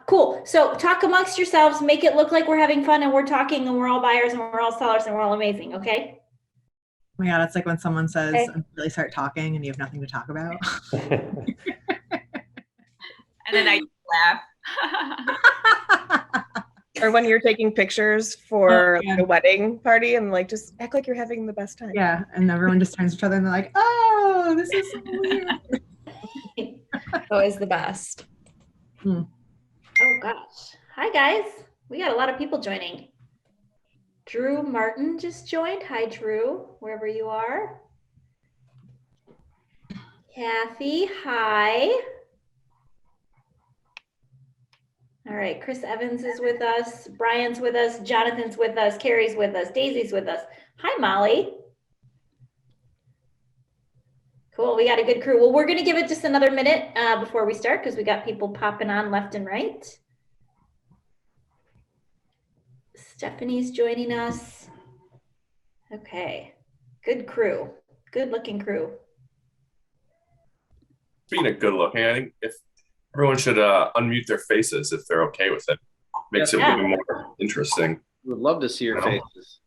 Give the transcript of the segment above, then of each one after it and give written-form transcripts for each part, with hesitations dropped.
Cool. So talk amongst yourselves, make it look like we're having fun and we're talking and we're all buyers and we're all sellers and we're all amazing. Okay. Oh my God, it's like when someone says, really start talking and you have nothing to talk about. And then I laugh. Or when you're taking pictures for a wedding party and like, just act like you're having the best time. Yeah. And everyone just turns to each other and they're like, oh, this is so weird. Always the best. Oh gosh. Hi guys. We got a lot of people joining. Drew Martin just joined. Hi Drew, wherever you are. Kathy, hi. All right, Chris Evans is with us. Brian's with us. Jonathan's with us. Carrie's with us. Daisy's with us. Hi, Molly. Cool, we got a good crew. Well, we're gonna give it just another minute before we start because we got people popping on left and right. Stephanie's joining us. Okay, good crew, good looking crew. Speaking of good looking, I think if everyone should unmute their faces if they're okay with it. Makes it a little more interesting. Would love to see your faces.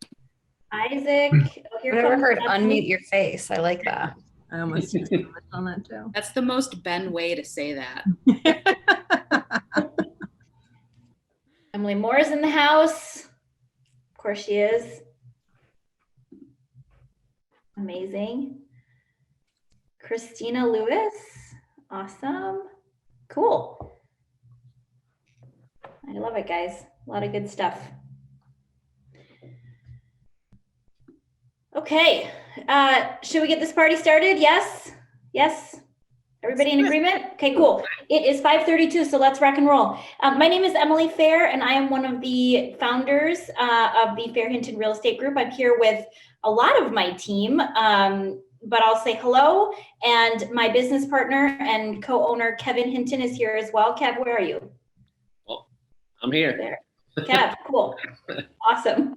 Isaac, I've never heard unmute your face. I like that. I almost on that too. That's the most Ben way to say that. Emily Moore is in the house. Of course she is. Amazing. Christina Lewis. Awesome. Cool. I love it, guys. A lot of good stuff. Okay. Should we get this party started? Yes? Yes? Everybody in agreement? Okay, cool. It is 5:32, so let's rock and roll. My name is Emily Phair, and I am one of the founders of the Phair-Hinton Real Estate Group. I'm here with a lot of my team, but I'll say hello. And my business partner and co-owner, Kevin Hinton, is here as well. Kev, where are you? Well, I'm here. There. Kev, cool. Awesome.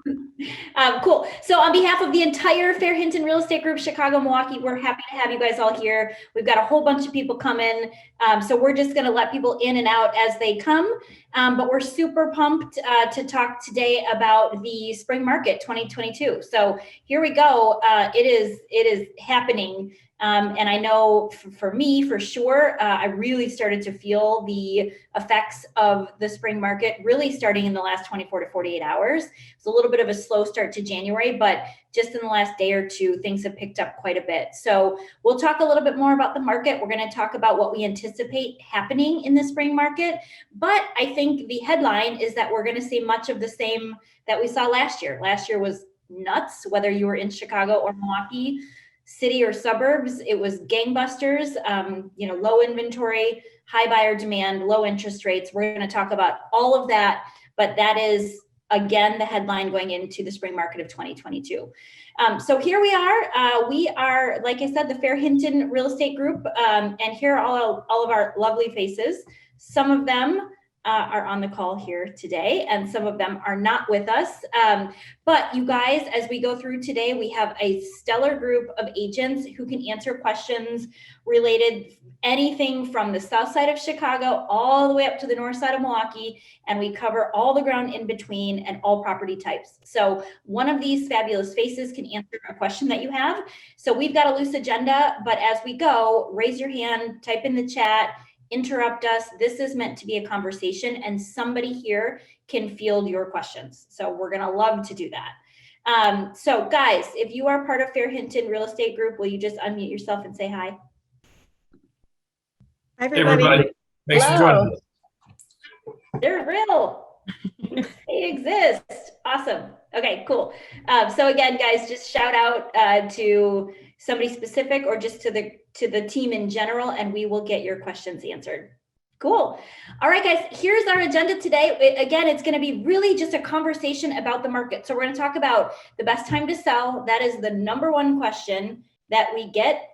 Cool. So on behalf of the entire Phair-Hinton Real Estate Group, Chicago, Milwaukee, we're happy to have you guys all here. We've got a whole bunch of people coming. So we're just going to let people in and out as they come. But we're super pumped to talk today about the spring market 2022. So here we go. It is happening. And I know for me, for sure, I really started to feel the effects of the spring market really starting in the last 24 to 48 hours. It's a little bit of a slow start to January, but just in the last day or two, things have picked up quite a bit. So we'll talk a little bit more about the market. We're going to talk about what we anticipate happening in the spring market. But I think the headline is that we're going to see much of the same that we saw last year. Last year was nuts, whether you were in Chicago or Milwaukee, city or suburbs. It was gangbusters, low inventory, high buyer demand, low interest rates. We're going to talk about all of that, but that is, again, the headline going into the spring market of 2022. So here we are. We are, like I said, the Phair-Hinton Real Estate Group, and here are all of our lovely faces. Some of them are on the call here today, and some of them are not with us. But you guys, as we go through today, we have a stellar group of agents who can answer questions related anything from the south side of Chicago all the way up to the north side of Milwaukee, and we cover all the ground in between and all property types. So one of these fabulous faces can answer a question that you have. So we've got a loose agenda, but as we go, raise your hand, type in the chat, interrupt us. This is meant to be a conversation, and somebody here can field your questions. So we're going to love to do that. So guys, if you are part of Phair-Hinton Real Estate Group, will you just unmute yourself and say hi? Hi, everybody. Hey, everybody. Thanks for joining us. They're real. They exist. Awesome. Okay, cool. So again, guys, just shout out to somebody specific or just to the team in general, and we will get your questions answered. Cool. All right, guys, here's our agenda today. Again, it's going to be really just a conversation about the market. So we're going to talk about the best time to sell. That is the number one question that we get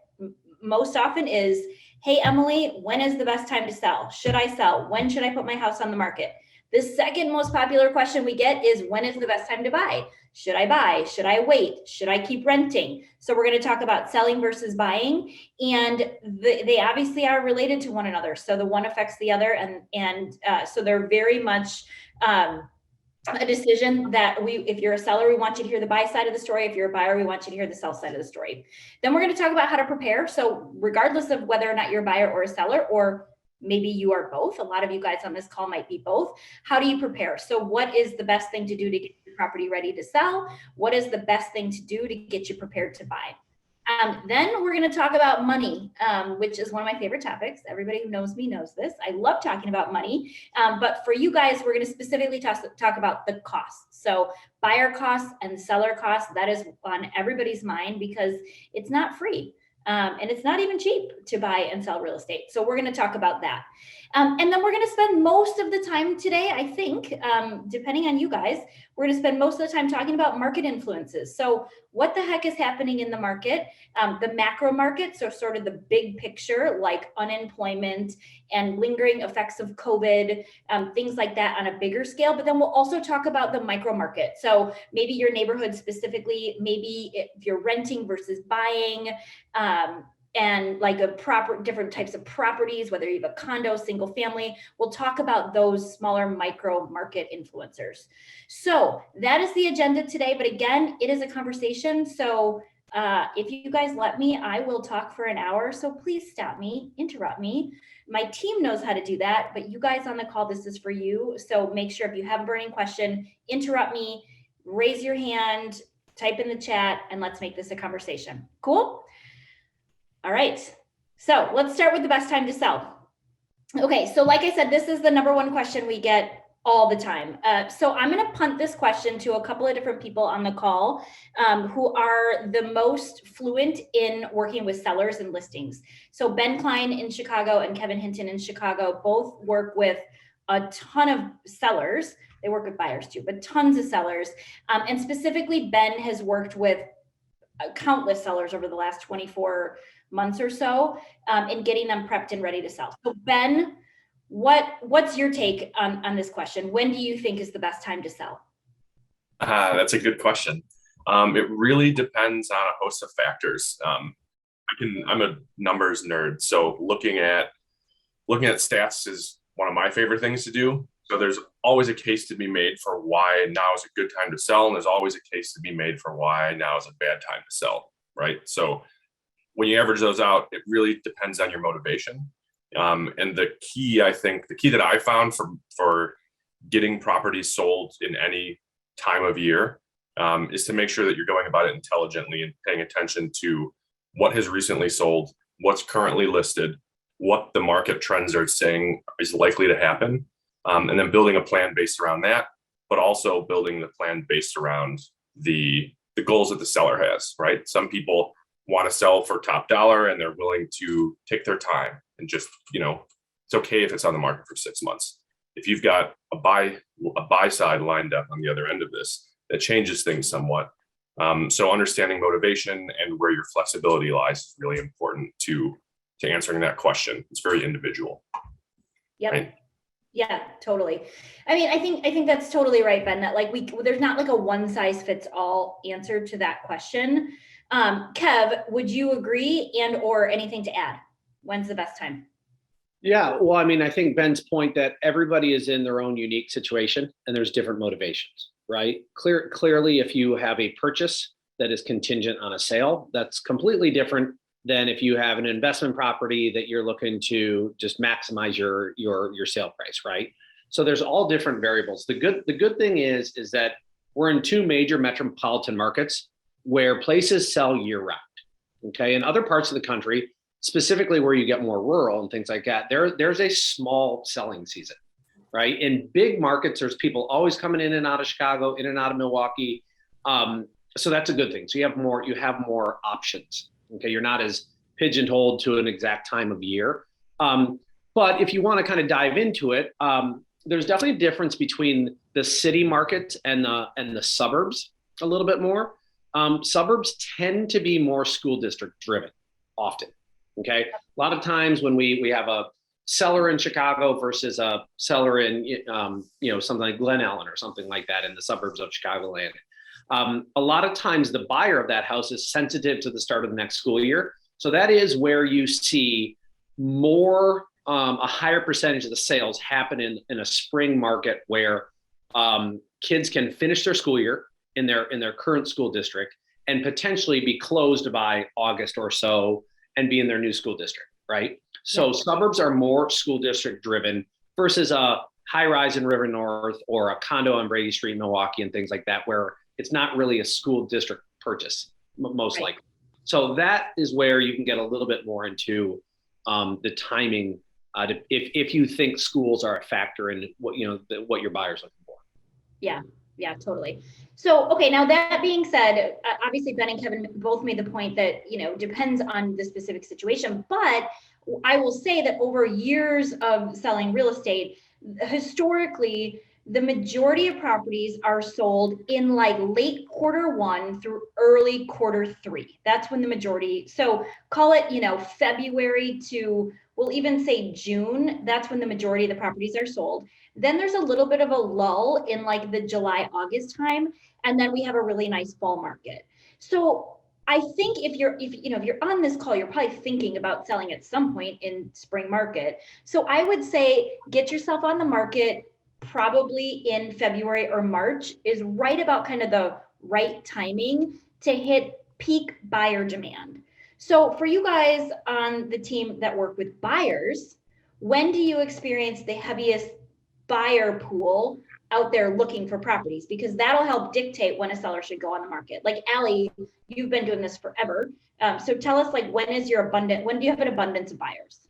most often is, hey, Emily, when is the best time to sell? Should I sell? When should I put my house on the market? The second most popular question we get is, when is the best time to buy? Should I buy? Should I wait? Should I keep renting? So we're going to talk about selling versus buying, and they obviously are related to one another. So the one affects the other, and so they're very much a decision that if you're a seller, we want you to hear the buy side of the story. If you're a buyer, we want you to hear the sell side of the story. Then we're going to talk about how to prepare. So regardless of whether or not you're a buyer or a seller, or maybe you are both, a lot of you guys on this call might be both. How do you prepare? So what is the best thing to do to get your property ready to sell? What is the best thing to do to get you prepared to buy? Then we're going to talk about money, which is one of my favorite topics. Everybody who knows me knows this. I love talking about money. But for you guys, we're going to specifically talk about the costs. So buyer costs and seller costs, that is on everybody's mind because it's not free. And it's not even cheap to buy and sell real estate. So we're going to talk about that. And then we're going to spend most of the time today, I think, depending on you guys, we're going to spend most of the time talking about market influences. So what the heck is happening in the market, the macro market, so sort of the big picture, like unemployment and lingering effects of COVID, things like that on a bigger scale. But then we'll also talk about the micro market. So maybe your neighborhood specifically, maybe if you're renting versus buying, and like different types of properties, whether you have a condo, single family. We'll talk about those smaller micro market influencers. So that is the agenda today. But again, it is a conversation. So if you guys let me, I will talk for an hour. So please stop me, interrupt me. My team knows how to do that, but you guys on the call, this is for you. So make sure if you have a burning question, interrupt me, raise your hand, type in the chat, and let's make this a conversation. Cool? All right, so let's start with the best time to sell. Okay, so like I said, this is the number one question we get all the time. So I'm going to punt this question to a couple of different people on the call who are the most fluent in working with sellers and listings. So Ben Klein in Chicago and Kevin Hinton in Chicago both work with a ton of sellers. They work with buyers too, but tons of sellers. And specifically, Ben has worked with countless sellers over the last 24 months or so in getting them prepped and ready to sell. So Ben, what's your take on this question? When do you think is the best time to sell? That's a good question. It really depends on a host of factors. I'm a numbers nerd, so looking at stats is one of my favorite things to do. So there's always a case to be made for why now is a good time to sell, and there's always a case to be made for why now is a bad time to sell, right? So when you average those out, it really depends on your motivation. And the key that I found for getting properties sold in any time of year is to make sure that you're going about it intelligently and paying attention to what has recently sold, what's currently listed, what the market trends are saying is likely to happen, and then building a plan based around that, but also building the plan based around the goals that the seller has, right? Some people want to sell for top dollar and they're willing to take their time and just, it's okay if it's on the market for 6 months. If you've got a buy side lined up on the other end of this, that changes things somewhat. So understanding motivation and where your flexibility lies is really important to answering that question. It's very individual. Yep. Right? Yeah, totally. I mean, I think that's totally right, Ben, that there's not like a one size fits all answer to that question. Kev, would you agree and or anything to add? When's the best time? Yeah, well, I mean, I think Ben's point that everybody is in their own unique situation and there's different motivations, right? Clearly, if you have a purchase that is contingent on a sale, that's completely different than if you have an investment property that you're looking to just maximize your sale price, right? So there's all different variables. The good thing is that we're in two major metropolitan markets where places sell year round. Okay, in other parts of the country, specifically where you get more rural and things like that, there's a small selling season, right? In big markets, there's people always coming in and out of Chicago, in and out of Milwaukee. So that's a good thing. So you have more options. Okay, you're not as pigeonholed to an exact time of year. But if you want to kind of dive into it, there's definitely a difference between the city market and the suburbs a little bit more. Suburbs tend to be more school district driven often. Okay, a lot of times when we have a seller in Chicago versus a seller in, something like Glen Ellen or something like that in the suburbs of Chicagoland. A lot of times the buyer of that house is sensitive to the start of the next school year. So that is where you see more, a higher percentage of the sales happen in a spring market where kids can finish their school year in their current school district and potentially be closed by August or so and be in their new school district, right? So suburbs are more school district driven versus a high rise in River North or a condo on Brady Street, Milwaukee, and things like that, where it's not really a school district purchase, most likely. So that is where you can get a little bit more into the timing, if you think schools are a factor in what your buyer's looking for. Yeah, totally. So, okay, now that being said, obviously Ben and Kevin both made the point that, depends on the specific situation, but I will say that over years of selling real estate, historically, the majority of properties are sold in like late Q1 through early Q3. That's when the majority, so call it, February to, we'll even say June, that's when the majority of the properties are sold. Then there's a little bit of a lull in like the July, August time. And then we have a really nice fall market. So I think if you're on this call, you're probably thinking about selling at some point in spring market. So I would say get yourself on the market probably in February or March is right about kind of the right timing to hit peak buyer demand. So for you guys on the team that work with buyers, when do you experience the heaviest buyer pool out there looking for properties? Because that'll help dictate when a seller should go on the market. Like Allie, you've been doing this forever. So tell us, like, when do you have an abundance of buyers?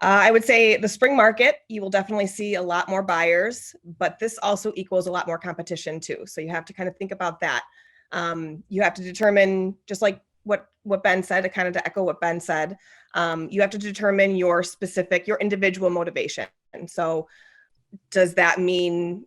I would say the spring market, you will definitely see a lot more buyers, but this also equals a lot more competition too. So you have to kind of think about that. You have to determine, just like what Ben said, to echo what Ben said, you have to determine your individual motivation. And so does that mean,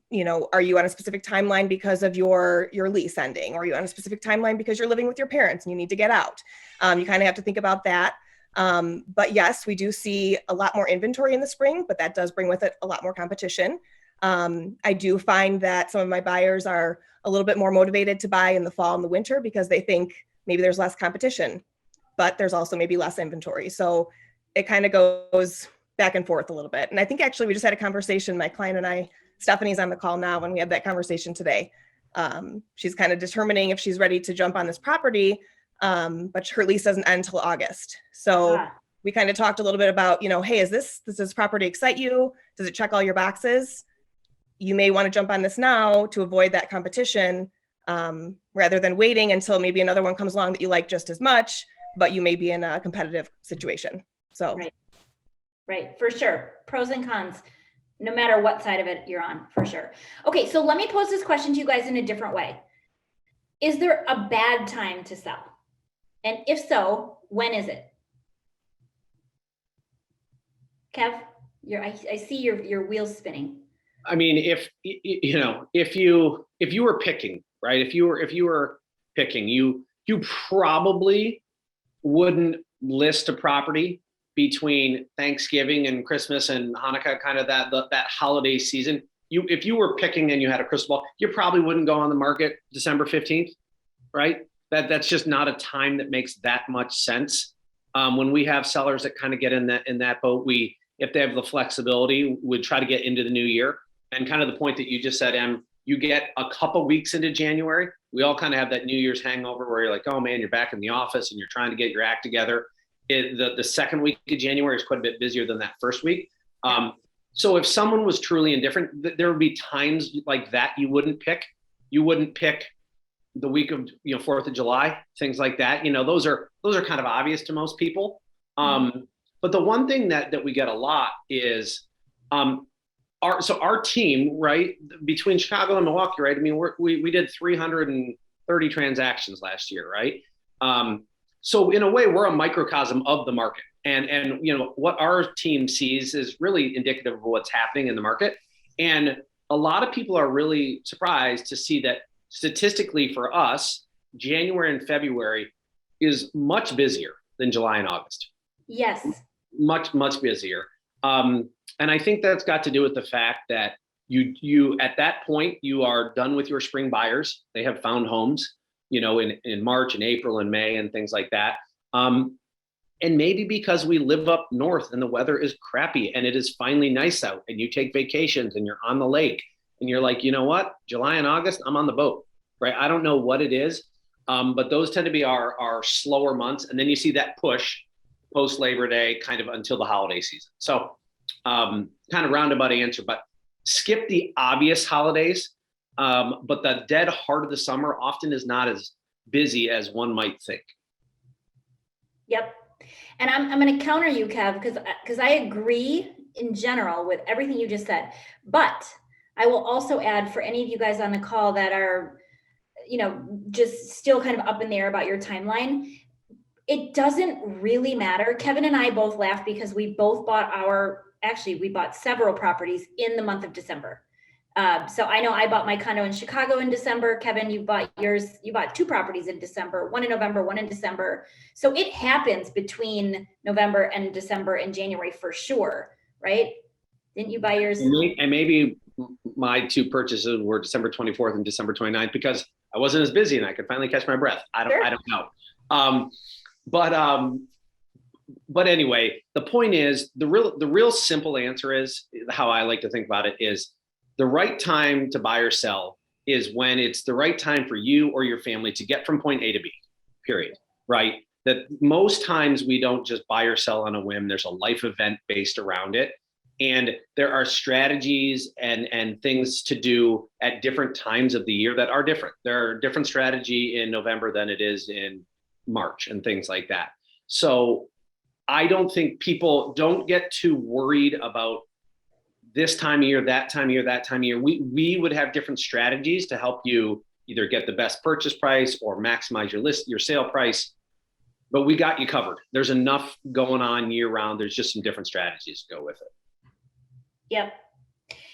are you on a specific timeline because of your lease ending? Or are you on a specific timeline because you're living with your parents and you need to get out? You kind of have to think about that. But yes, we do see a lot more inventory in the spring, but that does bring with it a lot more competition. I do find that some of my buyers are a little bit more motivated to buy in the fall and the winter because they think maybe there's less competition, but there's also maybe less inventory. So it kind of goes back and forth a little bit. And I think actually we just had a conversation, my client and I, Stephanie's on the call now, when we had that conversation today. She's kind of determining if she's ready to jump on this property, but her lease doesn't end until August. So we kind of talked a little bit about, hey, does this property excite you? Does it check all your boxes? You may want to jump on this now to avoid that competition, rather than waiting until maybe another one comes along that you like just as much, but you may be in a competitive situation. So. Right, for sure. Pros and cons, no matter what side of it you're on, for sure. Okay, so let me pose this question to you guys in a different way. Is there a bad time to sell? And if so, when is it? Kev, I see your wheels spinning. I mean, if you were picking, right? If you were picking, you probably wouldn't list a property between Thanksgiving and Christmas and Hanukkah, kind of that holiday season. If you were picking and you had a crystal ball, you probably wouldn't go on the market December 15th, right? That's just not a time that makes that much sense. When we have sellers that kind of get in that boat, if they have the flexibility, would try to get into the new year. And kind of the point that you just said, Em, you get a couple weeks into January, we all kind of have that New Year's hangover where you're like, oh man, you're back in the office and you're trying to get your act together. The second week of January is quite a bit busier than that first week. So if someone was truly indifferent, there would be times like that you wouldn't pick. You wouldn't pick the week of 4th of July, things like that. Those are kind of obvious to most people. But the one thing that we get a lot is our team, right, between Chicago and Milwaukee, right? I mean, we did 330 transactions last year, right? So in a way, we're a microcosm of the market. And what our team sees is really indicative of what's happening in the market. And a lot of people are really surprised to see that statistically for us, January and February is much busier than July and August. Yes. Much, much busier. And I think that's got to do with the fact that you at that point, you are done with your spring buyers. They have found homes, in March and April and May and things like that. And maybe because we live up north and the weather is crappy and it is finally nice out and you take vacations and you're on the lake and you're like, you know what, July and August, I'm on the boat, right? I don't know what it is, but those tend to be our slower months. And then you see that push post Labor Day kind of until the holiday season. So kind of roundabout answer, but skip the obvious holidays. But the dead heart of the summer often is not as busy as one might think. Yep. And I'm going to counter you, Kev, because I agree in general with everything you just said. But I will also add, for any of you guys on the call that are, just still kind of up in the air about your timeline, it doesn't really matter. Kevin and I both laugh because we both bought we bought several properties in the month of December. So I know I bought my condo in Chicago in December. Kevin, you bought two properties in December, one in November, one in December. So it happens between November and December and January for sure, right? Didn't you buy yours? And maybe my two purchases were December 24th and December 29th because I wasn't as busy and I could finally catch my breath. I don't know. But anyway, the point is the real simple answer is how I like to think about it is the right time to buy or sell is when it's the right time for you or your family to get from point A to B, period, right? That most times we don't just buy or sell on a whim. There's a life event based around it. And there are strategies and things to do at different times of the year that are different. There are different strategy in November than it is in March and things like that. So I don't think people don't get too worried about this time of year, that time of year, that time of year. We would have different strategies to help you either get the best purchase price or maximize your sale price. But we got you covered. There's enough going on year round. There's just some different strategies to go with it. Yep.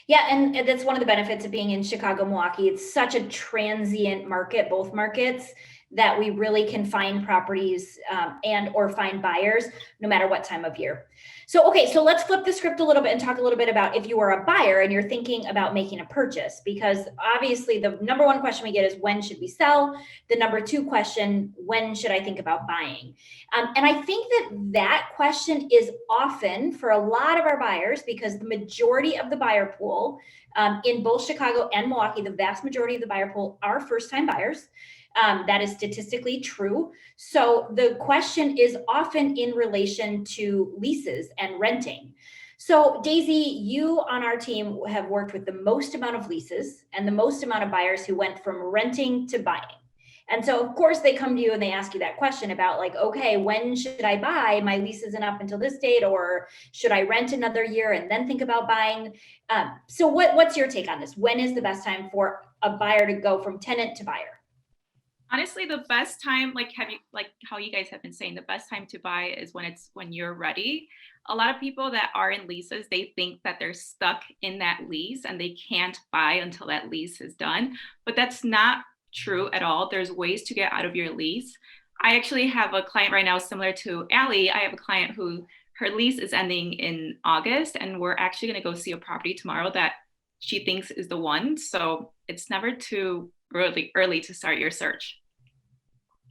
Yeah, and that's one of the benefits of being in Chicago, Milwaukee. It's such a transient market, both markets, that we really can find properties and or find buyers no matter what time of year. So, okay, so let's flip the script a little bit and talk a little bit about if you are a buyer and you're thinking about making a purchase, because obviously the number one question we get is when should we sell? The number two question, when should I think about buying? And I think that question is often for a lot of our buyers, because the majority of the buyer pool in both Chicago and Milwaukee, the vast majority of the buyer pool are first-time buyers. That is statistically true. So the question is often in relation to leases and renting. So Daisy, you on our team have worked with the most amount of leases and the most amount of buyers who went from renting to buying. And so of course they come to you and they ask you that question about like, okay, when should I buy? My lease isn't up until this date, or should I rent another year and then think about buying? So what's your take on this? When is the best time for a buyer to go from tenant to buyer? Honestly, the best time, like how you guys have been saying, the best time to buy is when you're ready. A lot of people that are in leases, they think that they're stuck in that lease and they can't buy until that lease is done. But that's not true at all. There's ways to get out of your lease. I actually have a client right now similar to Allie. I have a client who her lease is ending in August, and we're actually going to go see a property tomorrow that she thinks is the one. So it's never too early to start your search.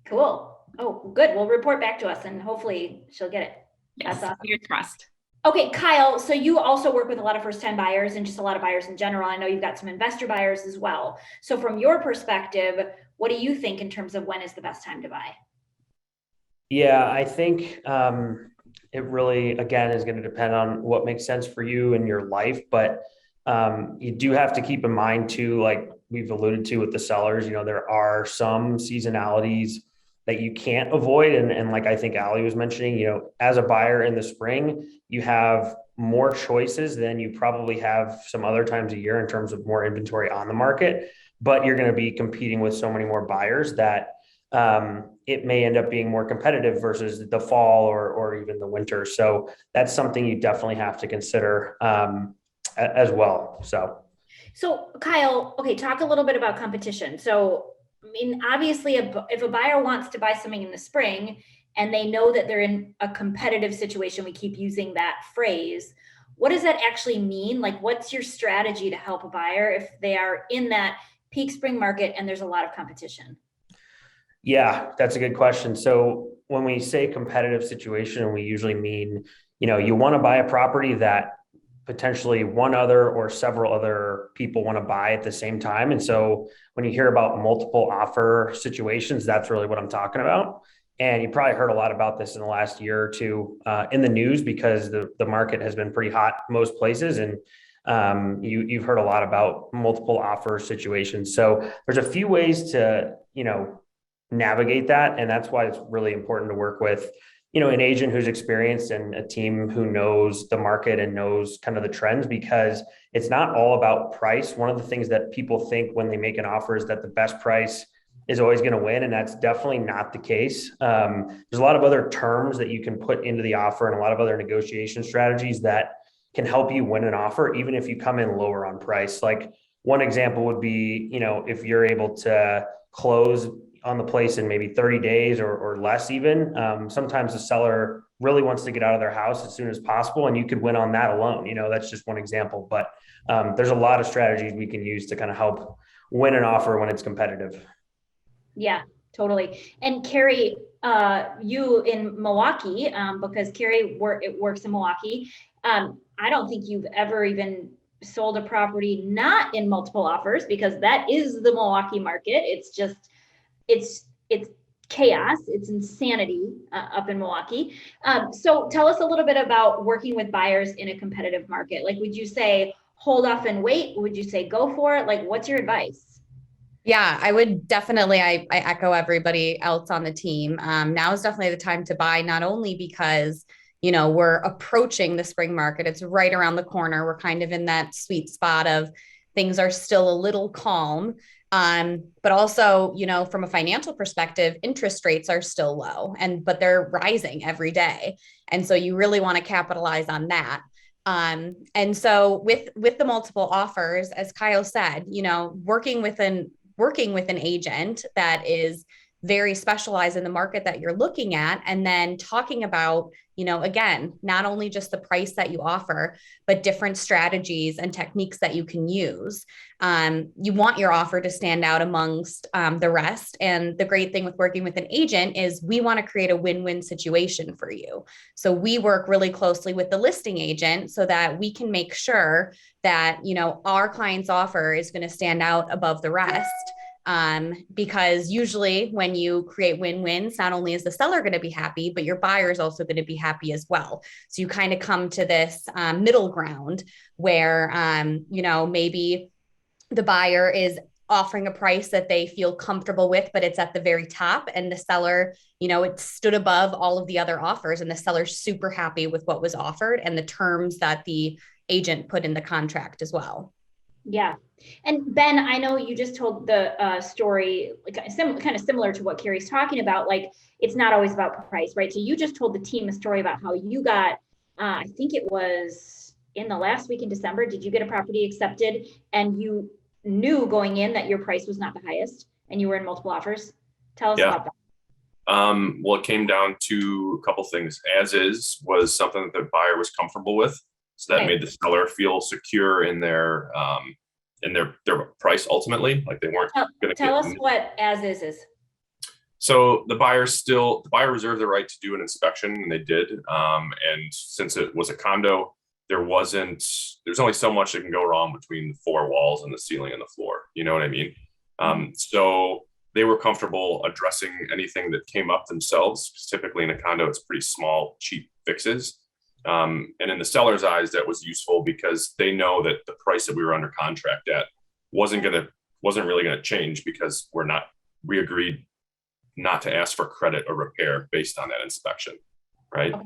Cool. Oh, good. We'll report back to us and hopefully she'll get it. Yes, That's awesome. your trust. Okay, Kyle, so you also work with a lot of first-time buyers and just a lot of buyers in general. I know you've got some investor buyers as well. So from your perspective, what do you think in terms of when is the best time to buy? Yeah, I think it really, again, is going to depend on what makes sense for you in your life. But you do have to keep in mind too, like we've alluded to with the sellers, there are some seasonalities that you can't avoid. And like I think Allie was mentioning, as a buyer in the spring, you have more choices than you probably have some other times a year in terms of more inventory on the market, but you're going to be competing with so many more buyers that it may end up being more competitive versus the fall or even the winter. So that's something you definitely have to consider as well. So Kyle, okay, talk a little bit about competition. So, I mean, obviously if a buyer wants to buy something in the spring and they know that they're in a competitive situation, we keep using that phrase, what does that actually mean? Like, what's your strategy to help a buyer if they are in that peak spring market and there's a lot of competition? Yeah, that's a good question. So when we say competitive situation, we usually mean, you want to buy a property that potentially one other or several other people want to buy at the same time. And so when you hear about multiple offer situations, that's really what I'm talking about. And you probably heard a lot about this in the last year or two in the news, because the market has been pretty hot most places. And you've heard a lot about multiple offer situations. So there's a few ways to, navigate that. And that's why it's really important to work with, an agent who's experienced and a team who knows the market and knows kind of the trends, because it's not all about price. One of the things that people think when they make an offer is that the best price is always going to win. And that's definitely not the case. There's a lot of other terms that you can put into the offer and a lot of other negotiation strategies that can help you win an offer, even if you come in lower on price. Like one example would be, if you're able to close on the place in maybe 30 days or less even. Sometimes the seller really wants to get out of their house as soon as possible, and you could win on that alone. That's just one example, but there's a lot of strategies we can use to kind of help win an offer when it's competitive. Yeah, totally. And Carrie, you in Milwaukee, because Carrie works in Milwaukee. I don't think you've ever even sold a property not in multiple offers, because that is the Milwaukee market. It's just, it's chaos. It's insanity up in Milwaukee. So tell us a little bit about working with buyers in a competitive market. Like, would you say hold off and wait? Would you say go for it? Like, what's your advice? Yeah, I would definitely, I echo everybody else on the team. Now is definitely the time to buy, not only because, we're approaching the spring market. It's right around the corner. We're kind of in that sweet spot of things are still a little calm. But also, from a financial perspective, interest rates are still low but they're rising every day. And so you really want to capitalize on that. And so with the multiple offers, as Kyle said, working with an agent that is very specialized in the market that you're looking at, and then talking about, again, not only just the price that you offer, but different strategies and techniques that you can use. You want your offer to stand out amongst the rest. And the great thing with working with an agent is we want to create a win-win situation for you. So we work really closely with the listing agent so that we can make sure that, our client's offer is going to stand out above the rest. Because usually when you create win-wins, not only is the seller going to be happy, but your buyer is also going to be happy as well. So you kind of come to this middle ground where, maybe the buyer is offering a price that they feel comfortable with, but it's at the very top, and the seller, it stood above all of the other offers, and the seller's super happy with what was offered and the terms that the agent put in the contract as well. Yeah. And Ben, I know you just told the story, like kind of similar to what Carrie's talking about. Like, it's not always about price, right? So you just told the team a story about how you got, I think it was in the last week in December, did you get a property accepted and you knew going in that your price was not the highest and you were in multiple offers? Tell us about that. Well, it came down to a couple things. As is was something that the buyer was comfortable with. So that made the seller feel secure in their price ultimately. Like, they weren't going to tell us what as is. So the buyer reserved the right to do an inspection, and they did. And since it was a condo, there's only so much that can go wrong between the four walls and the ceiling and the floor. You know what I mean? So they were comfortable addressing anything that came up themselves. Typically in a condo, it's pretty small, cheap fixes. And in the seller's eyes, that was useful because they know that the price that we were under contract at wasn't really going to change, because we agreed not to ask for credit or repair based on that inspection. Right. Okay.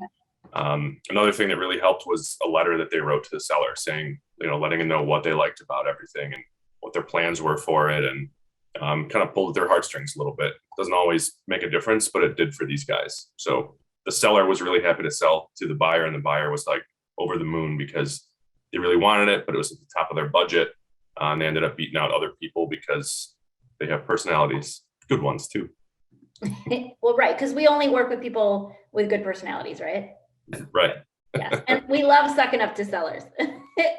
Another thing that really helped was a letter that they wrote to the seller saying, letting them know what they liked about everything and what their plans were for it, and kind of pulled at their heartstrings a little bit. Doesn't always make a difference, but it did for these guys. So the seller was really happy to sell to the buyer, and the buyer was like over the moon because they really wanted it, but it was at the top of their budget. And they ended up beating out other people because they have personalities, good ones too. Well, right. Because we only work with people with good personalities, right? Right. Yes, and we love sucking up to sellers.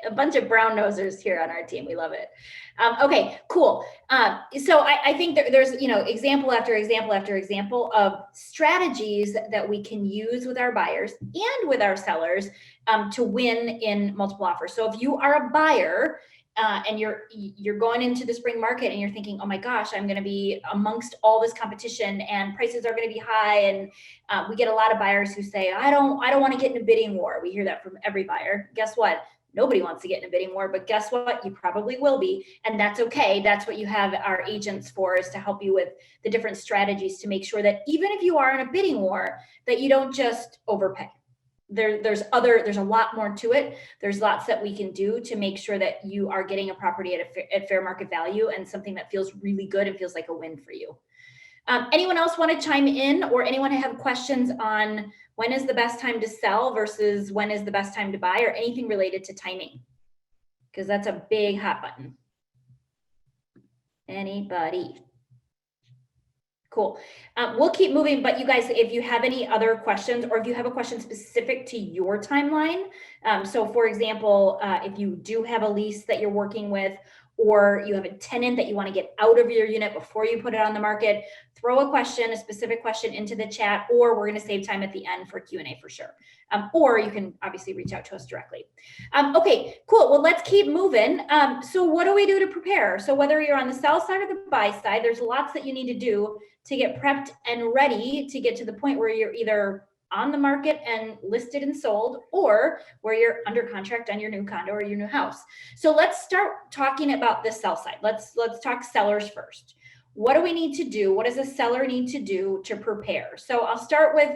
A bunch of brown nosers here on our team. We love it. Okay, cool. So I think there's, you know, example after example after example of strategies that we can use with our buyers and with our sellers to win in multiple offers. So if you are a buyer and you're going into the spring market and you're thinking, oh my gosh, I'm going to be amongst all this competition and prices are going to be high, and we get a lot of buyers who say, I don't want to get in a bidding war. We hear that from every buyer. Guess what? Nobody wants to get in a bidding war, but guess what? You probably will be, and that's okay. That's what you have our agents for, is to help you with the different strategies to make sure that even if you are in a bidding war, that you don't just overpay. There's a lot more to it. There's lots that we can do to make sure that you are getting a property at fair market value and something that feels really good and feels like a win for you. Anyone else want to chime in, or anyone have questions on when is the best time to sell versus when is the best time to buy, or anything related to timing? Because that's a big hot button. Anybody? Cool. We'll keep moving, but you guys, if you have any other questions, or if you have a question specific to your timeline, so for example, if you do have a lease that you're working with, or you have a tenant that you want to get out of your unit before you put it on the market, throw a specific question into the chat, or we're going to save time at the end for Q&A for sure. Or you can obviously reach out to us directly. Okay, cool. Well, let's keep moving. So what do we do to prepare? So whether you're on the sell side or the buy side, there's lots that you need to do to get prepped and ready to get to the point where you're either on the market and listed and sold, or where you're under contract on your new condo or your new house. So let's start talking about the sell side. Let's talk sellers first. What do we need to do? What does a seller need to do to prepare? So I'll start with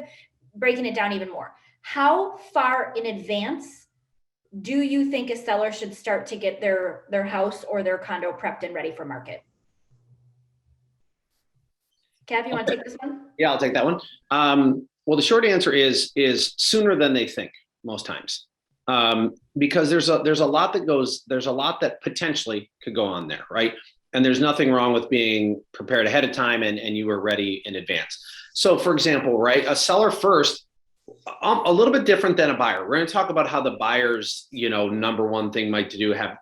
breaking it down even more. How far in advance do you think a seller should start to get their house or their condo prepped and ready for market? Kev, you want to take this one? Yeah, I'll take that one. Well, the short answer is sooner than they think most times, because there's a lot that potentially could go on there, right? And there's nothing wrong with being prepared ahead of time and you were ready in advance. So, for example, right, a seller first, a little bit different than a buyer. We're going to talk about how the buyer's, number one thing might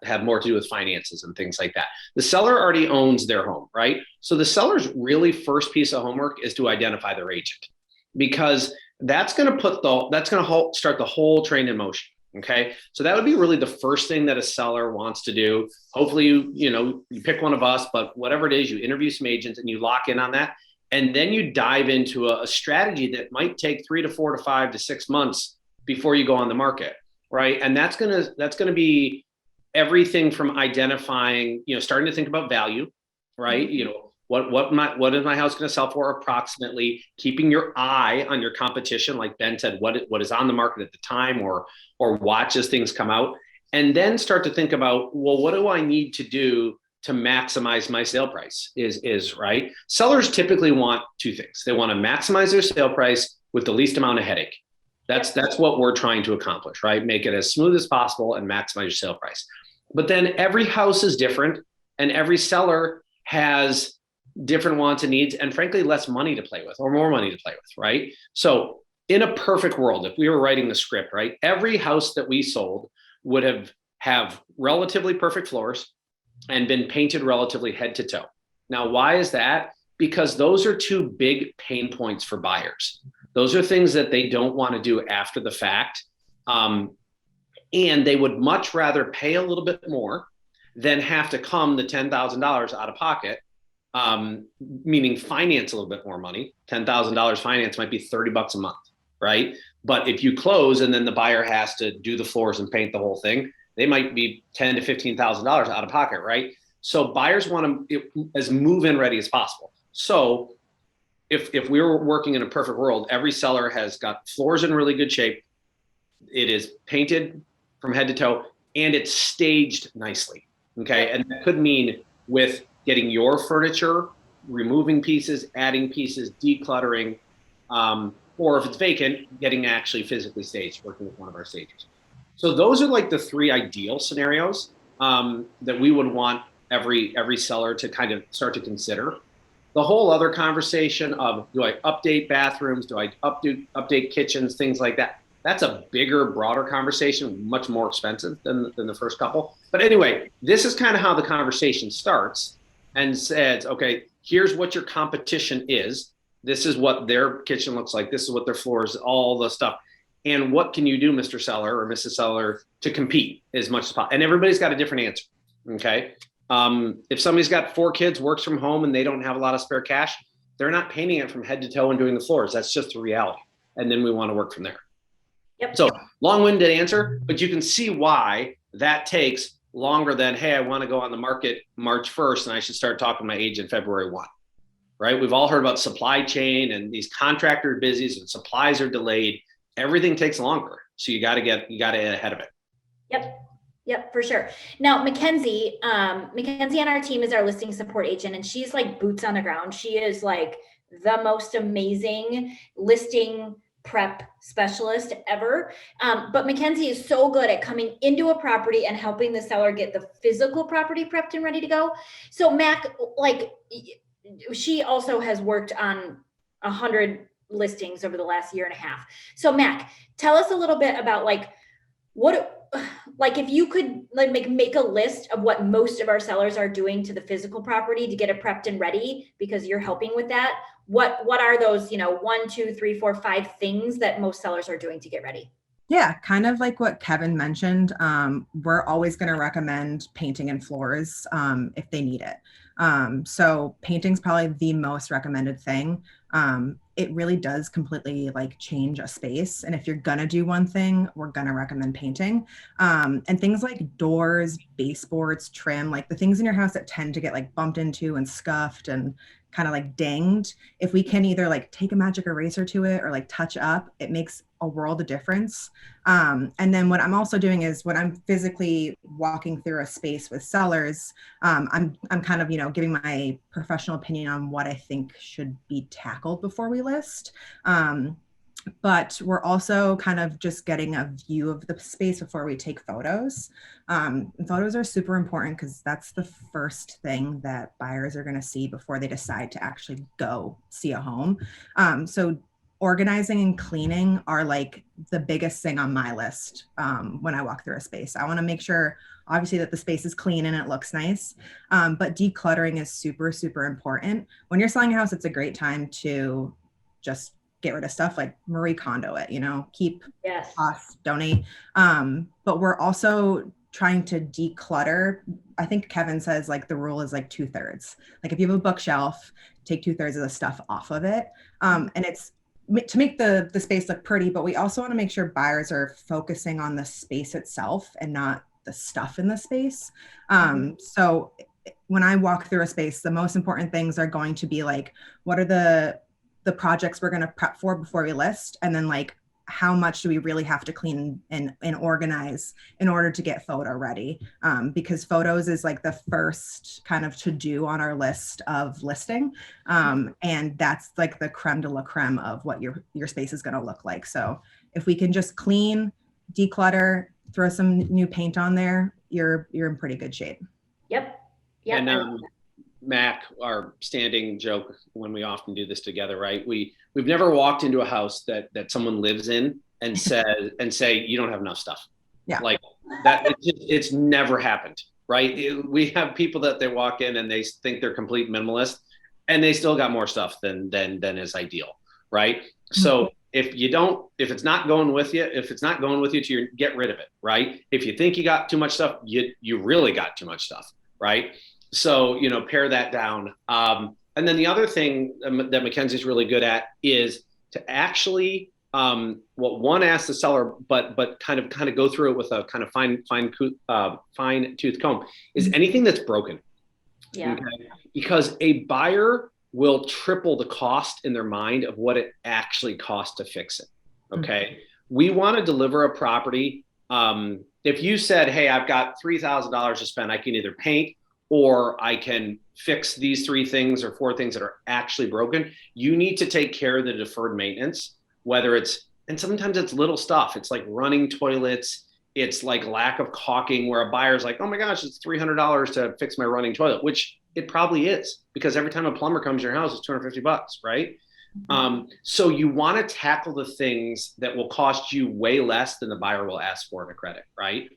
have more to do with finances and things like that. The seller already owns their home, right? So the seller's really first piece of homework is to identify their agent, because that's going to start the whole train in motion. Okay. So that would be really the first thing that a seller wants to do. Hopefully you pick one of us, but whatever it is, you interview some agents and you lock in on that. And then you dive into a strategy that might take 3 to 4 to 5 to 6 months before you go on the market. Right. And that's going to be everything from identifying, starting to think about value, right? What is my house going to sell for approximately, keeping your eye on your competition, like Ben said, what is on the market at the time, or watch as things come out, and then start to think about, well, what do I need to do to maximize my sale price is right. Sellers typically want two things. They want to maximize their sale price with the least amount of headache. That's what we're trying to accomplish, right? Make it as smooth as possible and maximize your sale price. But then every house is different, and every seller has different wants and needs, and frankly, less money to play with or more money to play with, right? So in a perfect world, if we were writing the script, right, every house that we sold would have relatively perfect floors and been painted relatively head to toe. Now, why is that? Because those are two big pain points for buyers. Those are things that they don't want to do after the fact. And they would much rather pay a little bit more than have to come the $10,000 out of pocket, meaning finance a little bit more money. $10,000 finance might be $30 a month, right? But if you close and then the buyer has to do the floors and paint the whole thing, they might be $10,000 to $15,000 out of pocket, right? So buyers want to as move-in ready as possible. So if we were working in a perfect world, every seller has got floors in really good shape. It is painted from head to toe, and it's staged nicely. Okay. And that could mean with getting your furniture, removing pieces, adding pieces, decluttering, or if it's vacant, getting actually physically staged, working with one of our stagers. So those are like the three ideal scenarios that we would want every seller to kind of start to consider. The whole other conversation of, do I update bathrooms? Do I update kitchens? Things like that. That's a bigger, broader conversation, much more expensive than the first couple. But anyway, this is kind of how the conversation starts and says, okay, here's what your competition is. This is what their kitchen looks like. This is what their floors, all the stuff. And what can you do, Mr. Seller or Mrs. Seller, to compete as much as possible? And everybody's got a different answer, okay? If somebody's got 4 kids, works from home, and they don't have a lot of spare cash, they're not painting it from head to toe and doing the floors. That's just the reality. And then we want to work from there. Yep. So long-winded answer, but you can see why that takes longer than, hey, I want to go on the market March 1st and I should start talking to my agent February 1, right? We've all heard about supply chain and these contractor busies and supplies are delayed. Everything takes longer. So you got to get ahead of it. Yep, for sure. Now, Mackenzie on our team is our listing support agent, and she's like boots on the ground. She is like the most amazing listing prep specialist ever. But Mackenzie is so good at coming into a property and helping the seller get the physical property prepped and ready to go. So Mac, like, she also has worked on 100 listings over the last year and a half. So Mac, tell us a little bit about like if you could like make a list of what most of our sellers are doing to the physical property to get it prepped and ready, because you're helping with that. What are those, 1, 2, 3, 4, 5 things that most sellers are doing to get ready? Yeah, kind of like what Kevin mentioned. We're always going to recommend painting and floors if they need it. So painting's probably the most recommended thing. It really does completely like change a space. And if you're going to do one thing, we're going to recommend painting. And things like doors, baseboards, trim, like the things in your house that tend to get like bumped into and scuffed and kind of like dinged, if we can either like take a magic eraser to it or like touch up, it makes a world of difference. And then what I'm also doing is when I'm physically walking through a space with sellers, I'm kind of, giving my professional opinion on what I think should be tackled before we list. But we're also kind of just getting a view of the space before we take photos. And photos are super important because that's the first thing that buyers are going to see before they decide to actually go see a home. So organizing and cleaning are like the biggest thing on my list when I walk through a space. I want to make sure, obviously, that the space is clean and it looks nice, but decluttering is super, super important. When you're selling a house, it's a great time to just get rid of stuff, like Marie Kondo it, keep, yes, cost, donate. But we're also trying to declutter. I think Kevin says like the rule is like 2/3. Like if you have a bookshelf, take 2/3 of the stuff off of it. And it's to make the space look pretty, but we also want to make sure buyers are focusing on the space itself and not the stuff in the space. So when I walk through a space, the most important things are going to be like, what are the projects we're going to prep for before we list? And then like, how much do we really have to clean and organize in order to get photo ready? Because photos is like the first kind of to do on our list of listing. And that's like the creme de la creme of what your space is going to look like. So if we can just clean, declutter, throw some new paint on there, you're in pretty good shape. Yep. And Mac, our standing joke when we often do this together, right? We've never walked into a house that someone lives in and say you don't have enough stuff. Yeah, like that. It's never happened, right? We have people that they walk in and they think they're complete minimalist, and they still got more stuff than is ideal, right? So if it's not going with you, to get rid of it, right? If you think you got too much stuff, you really got too much stuff, right? So, pare that down. And then the other thing that Mackenzie's really good at is to actually, ask the seller, but kind of go through it with a kind of fine tooth comb, is anything that's broken. Yeah. Okay? Because a buyer will triple the cost in their mind of what it actually costs to fix it. Okay. We want to deliver a property. If you said, hey, I've got $3,000 to spend, I can either paint or I can fix these 3 things or 4 things that are actually broken. You need to take care of the deferred maintenance, and sometimes it's little stuff. It's like running toilets. It's like lack of caulking, where a buyer's like, oh my gosh, it's $300 to fix my running toilet, which it probably is, because every time a plumber comes to your house, it's $250, right? So you want to tackle the things that will cost you way less than the buyer will ask for in a credit, right?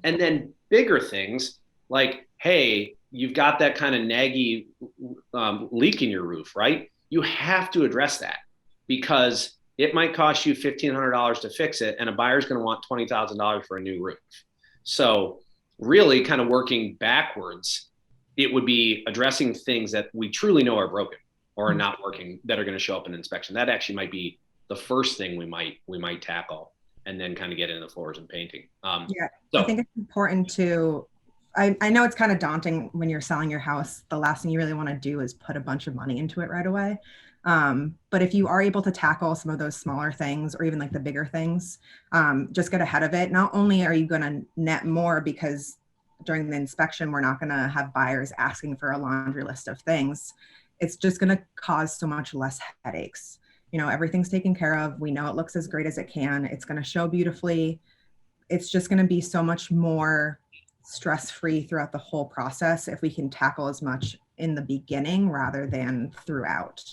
And then bigger things like, hey, you've got that kind of naggy leak in your roof, right? You have to address that because it might cost you $1,500 to fix it, and a buyer's going to want $20,000 for a new roof. So really kind of working backwards, it would be addressing things that we truly know are broken or are not working that are going to show up in inspection. That actually might be the first thing we might tackle, and then kind of get into the floors and painting. Yeah, so I think it's important to, I know it's kind of daunting when you're selling your house. The last thing you really want to do is put a bunch of money into it right away. But if you are able to tackle some of those smaller things or even like the bigger things, just get ahead of it. Not only are you going to net more because during the inspection, we're not going to have buyers asking for a laundry list of things. It's just going to cause so much less headaches. You know, everything's taken care of. We know it looks as great as it can. It's going to show beautifully. It's just going to be so much more stress-free throughout the whole process if we can tackle as much in the beginning rather than throughout.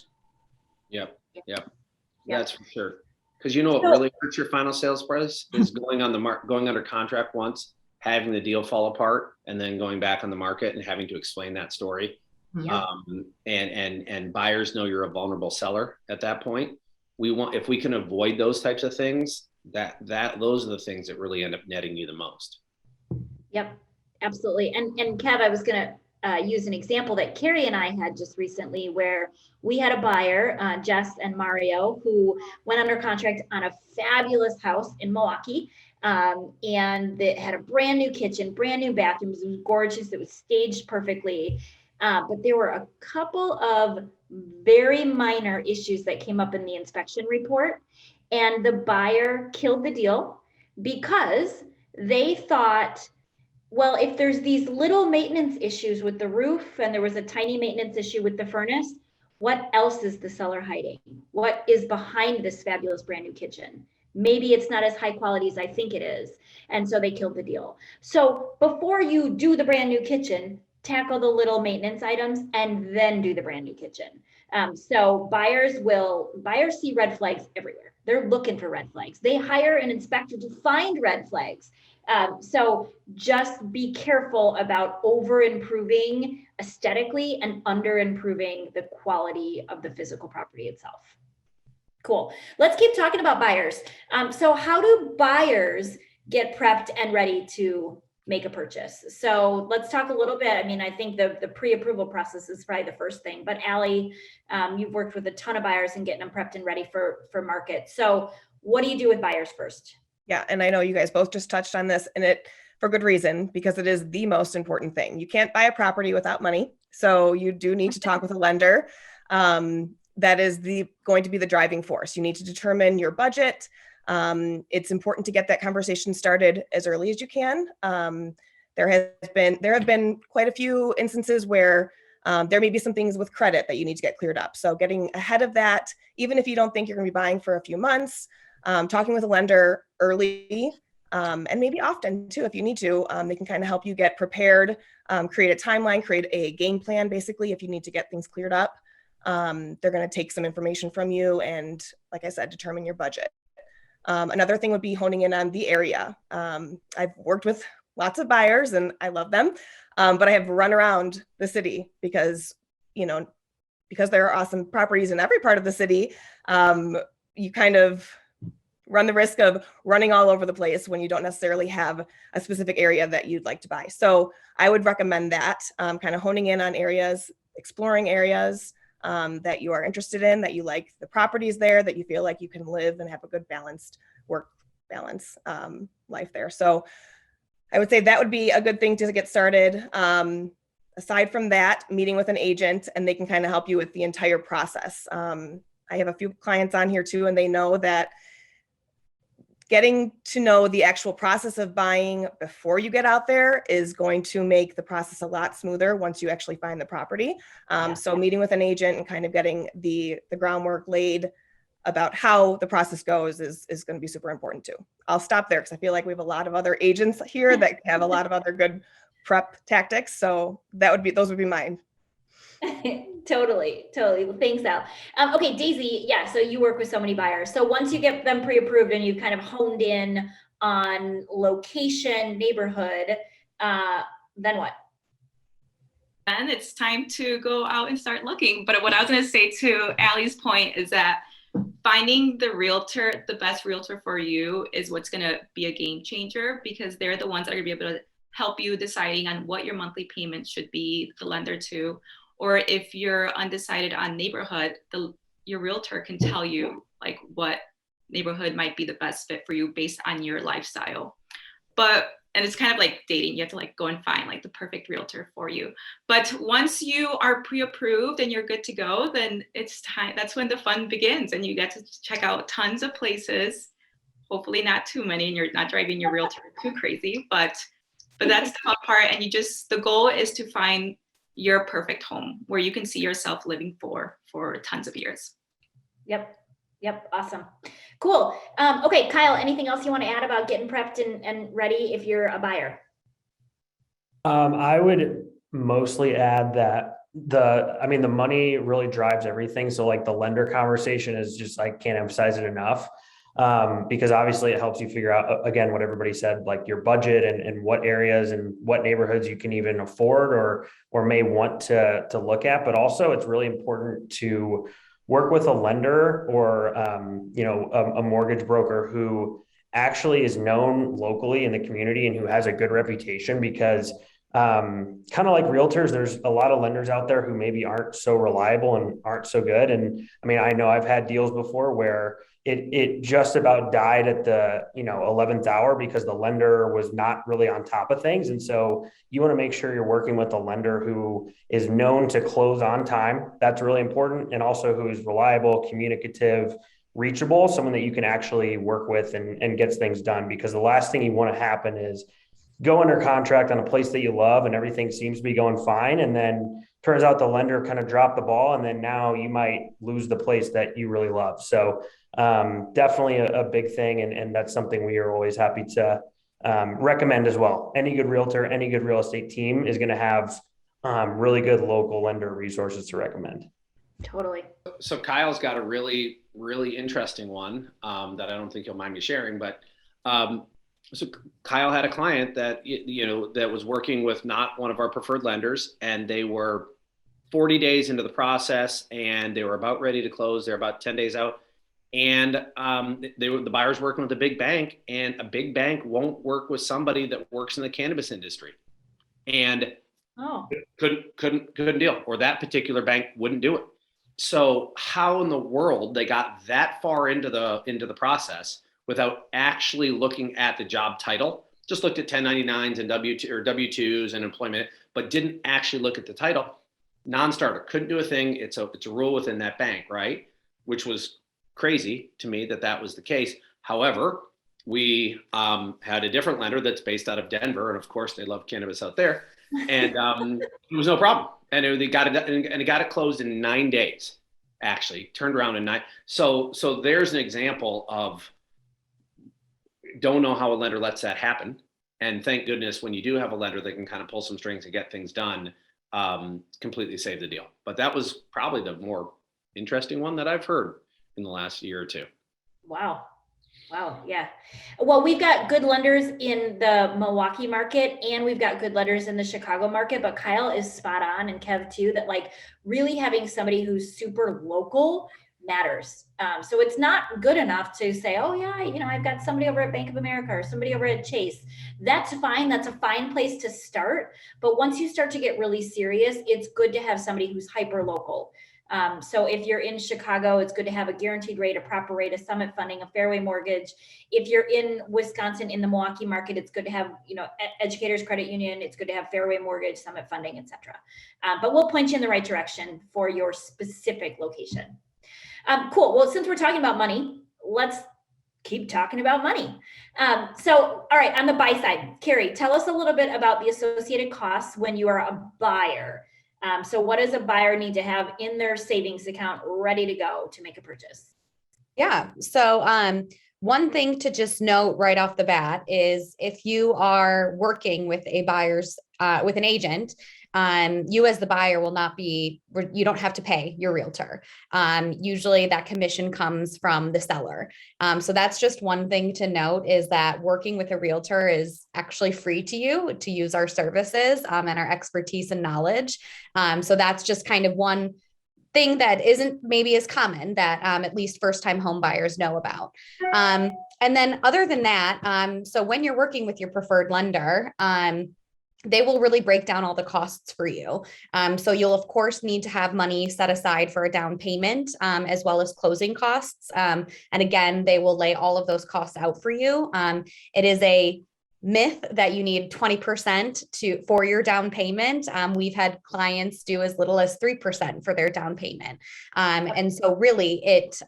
Yep. That's for sure. Because you know what really hurts your final sales price is going on the going under contract once, having the deal fall apart, and then going back on the market and having to explain that story. Yeah. And buyers know you're a vulnerable seller at that point. If we can avoid those types of things, those are the things that really end up netting you the most. Yep, absolutely. And Kev, I was going to use an example that Carrie and I had just recently where we had a buyer, Jess and Mario, who went under contract on a fabulous house in Milwaukee. And it had a brand new kitchen, brand new bathrooms. It was gorgeous. It was staged perfectly. But there were a couple of very minor issues that came up in the inspection report. And the buyer killed the deal because they thought, well, if there's these little maintenance issues with the roof and there was a tiny maintenance issue with the furnace, what else is the seller hiding? What is behind this fabulous brand new kitchen? Maybe it's not as high quality as I think it is. And so they killed the deal. So before you do the brand new kitchen, tackle the little maintenance items and then do the brand new kitchen. So buyers see red flags everywhere. They're looking for red flags. They hire an inspector to find red flags. So just be careful about over improving aesthetically and under improving the quality of the physical property itself. Cool. Let's keep talking about buyers. So how do buyers get prepped and ready to make a purchase? So let's talk a little bit. I mean, I think the pre-approval process is probably the first thing, but Allie, you've worked with a ton of buyers and getting them prepped and ready for market. So what do you do with buyers first? Yeah, and I know you guys both just touched on this, and it for good reason, because it is the most important thing. You can't buy a property without money. So you do need to talk with a lender. That is going to be the driving force. You need to determine your budget. It's important to get that conversation started as early as you can. There have been quite a few instances where there may be some things with credit that you need to get cleared up. So getting ahead of that, even if you don't think you're going to be buying for a few months, talking with a lender early, and maybe often too, if you need to, they can kind of help you get prepared, create a timeline, create a game plan, basically, if you need to get things cleared up. They're going to take some information from you and, like I said, determine your budget. Another thing would be honing in on the area. I've worked with lots of buyers and I love them, but I have run around the city because there are awesome properties in every part of the city. You kind of run the risk of running all over the place when you don't necessarily have a specific area that you'd like to buy. So I would recommend that, kind of honing in on areas, exploring areas that you are interested in, that you like the properties there, that you feel like you can live and have a good balanced work balance life there. So I would say that would be a good thing to get started. Aside from that, meeting with an agent, and they can kind of help you with the entire process. I have a few clients on here too, and they know that getting to know the actual process of buying before you get out there is going to make the process a lot smoother once you actually find the property. So meeting with an agent and kind of getting the groundwork laid about how the process goes is going to be super important too. I'll stop there because I feel like we have a lot of other agents here that have a lot of other good prep tactics. So those would be mine. Totally. Well, thanks, Al. Okay, Daisy, yeah, so you work with so many buyers. So once you get them pre-approved and you've kind of honed in on location, neighborhood, then what? Then it's time to go out and start looking. But what I was going to say to Allie's point is that finding the best realtor for you is what's going to be a game changer, because they're the ones that are going to be able to help you deciding on what your monthly payment should be, the lender too. Or if you're undecided on neighborhood, your realtor can tell you like what neighborhood might be the best fit for you based on your lifestyle. And it's kind of like dating. You have to like go and find like the perfect realtor for you. But once you are pre-approved and you're good to go, then it's time. That's when the fun begins, and you get to check out tons of places. Hopefully not too many, and you're not driving your realtor too crazy. But that's the fun part. And the goal is to find your perfect home where you can see yourself living for tons of years. Yep. Awesome. Cool. Okay, Kyle, anything else you want to add about getting prepped and ready if you're a buyer? I would mostly add that the money really drives everything. So like the lender conversation is just, I can't emphasize it enough. Because obviously it helps you figure out, again, what everybody said, like your budget and what areas and what neighborhoods you can even afford or may want to look at. But also it's really important to work with a lender or, a mortgage broker who actually is known locally in the community and who has a good reputation, because kind of like realtors, there's a lot of lenders out there who maybe aren't so reliable and aren't so good. And I mean, I know I've had deals before where it just about died at the 11th hour because the lender was not really on top of things. And so you want to make sure you're working with a lender who is known to close on time. That's really important. And also who is reliable, communicative, reachable, someone that you can actually work with and gets things done. Because the last thing you want to happen is go under contract on a place that you love and everything seems to be going fine, and then turns out the lender kind of dropped the ball, and then now you might lose the place that you really love. So definitely a big thing, and that's something we are always happy to recommend as well. Any good realtor, any good real estate team is going to have really good local lender resources to recommend. Totally. So Kyle's got a really, really interesting one that I don't think you'll mind me sharing, but so Kyle had a client that, that was working with not one of our preferred lenders, and they were 40 days into the process and they were about ready to close. They're about 10 days out. And the buyer's working with a big bank, and a big bank won't work with somebody that works in the cannabis industry. And couldn't deal, or that particular bank wouldn't do it. So how in the world they got that far into the process without actually looking at the job title, just looked at 1099s and W2s and employment, but didn't actually look at the title? Non-starter, couldn't do a thing. It's a rule within that bank, right? Which was crazy to me that was the case. However, we had a different lender that's based out of Denver, and of course they love cannabis out there, and it was no problem. And it got it closed in 9 days. Actually, turned around in 9. So there's an example of, don't know how a lender lets that happen. And thank goodness when you do have a lender that can kind of pull some strings and get things done, completely save the deal. But that was probably the more interesting one that I've heard in the last year or two. Wow. Yeah. Well, we've got good lenders in the Milwaukee market, and we've got good lenders in the Chicago market, but Kyle is spot on, and Kev too, that like really having somebody who's super local matters. So it's not good enough to say, oh yeah, I've got somebody over at Bank of America or somebody over at Chase. That's fine. That's a fine place to start. But once you start to get really serious, it's good to have somebody who's hyper local. So if you're in Chicago, it's good to have a guaranteed rate, a proper rate, a Summit funding, a Fairway mortgage. If you're in Wisconsin, in the Milwaukee market, it's good to have, Educators Credit Union. It's good to have Fairway mortgage, Summit funding, etc. But we'll point you in the right direction for your specific location. Cool. Well, since we're talking about money, let's keep talking about money. So, all right, on the buy side, Carrie, tell us a little bit about the associated costs when you are a buyer. So what does a buyer need to have in their savings account ready to go to make a purchase? Yeah. So one thing to just note right off the bat is if you are working with with an agent you as the buyer will not be, you don't have to pay your realtor. Usually that commission comes from the seller. So that's just one thing to note, is that working with a realtor is actually free to you to use our services and our expertise and knowledge. So that's just kind of one thing that isn't maybe as common that at least first-time home buyers know about. And then other than that, so when you're working with your preferred lender, they will really break down all the costs for you. So you'll of course need to have money set aside for a down payment, as well as closing costs. And again, they will lay all of those costs out for you. It is a myth that you need 20% for your down payment. We've had clients do as little as 3% for their down payment. And so really it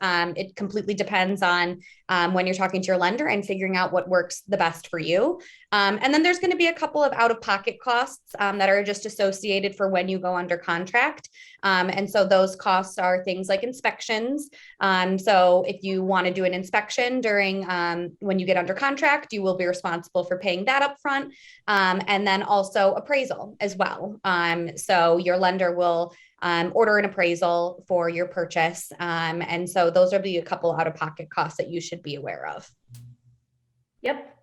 completely depends on when you're talking to your lender and figuring out what works the best for you. And then there's going to be a couple of out-of-pocket costs that are just associated for when you go under contract. And so those costs are things like inspections. So if you want to do an inspection during when you get under contract, you will be responsible for paying that up front. And then also appraisal as well. So your lender will order an appraisal for your purchase. And so those will be a couple out-of-pocket costs that you should be aware of. Yep.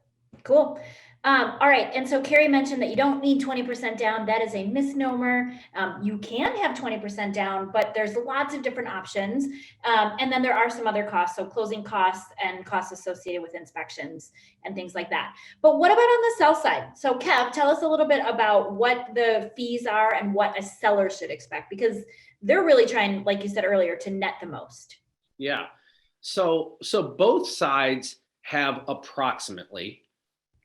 Cool. All right. And so Carrie mentioned that you don't need 20% down. That is a misnomer. You can have 20% down, but there's lots of different options. And then there are some other costs. So closing costs and costs associated with inspections and things like that. But what about on the sell side? So Kev, tell us a little bit about what the fees are and what a seller should expect, because they're really trying, like you said earlier, to net the most. Yeah. So both sides have approximately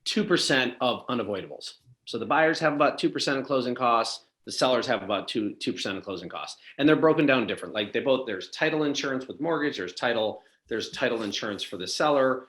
2% of unavoidables. So the buyers have about 2% of closing costs. The sellers have about 2% of closing costs, and they're broken down different. Like there's title insurance with mortgage, there's title insurance for the seller,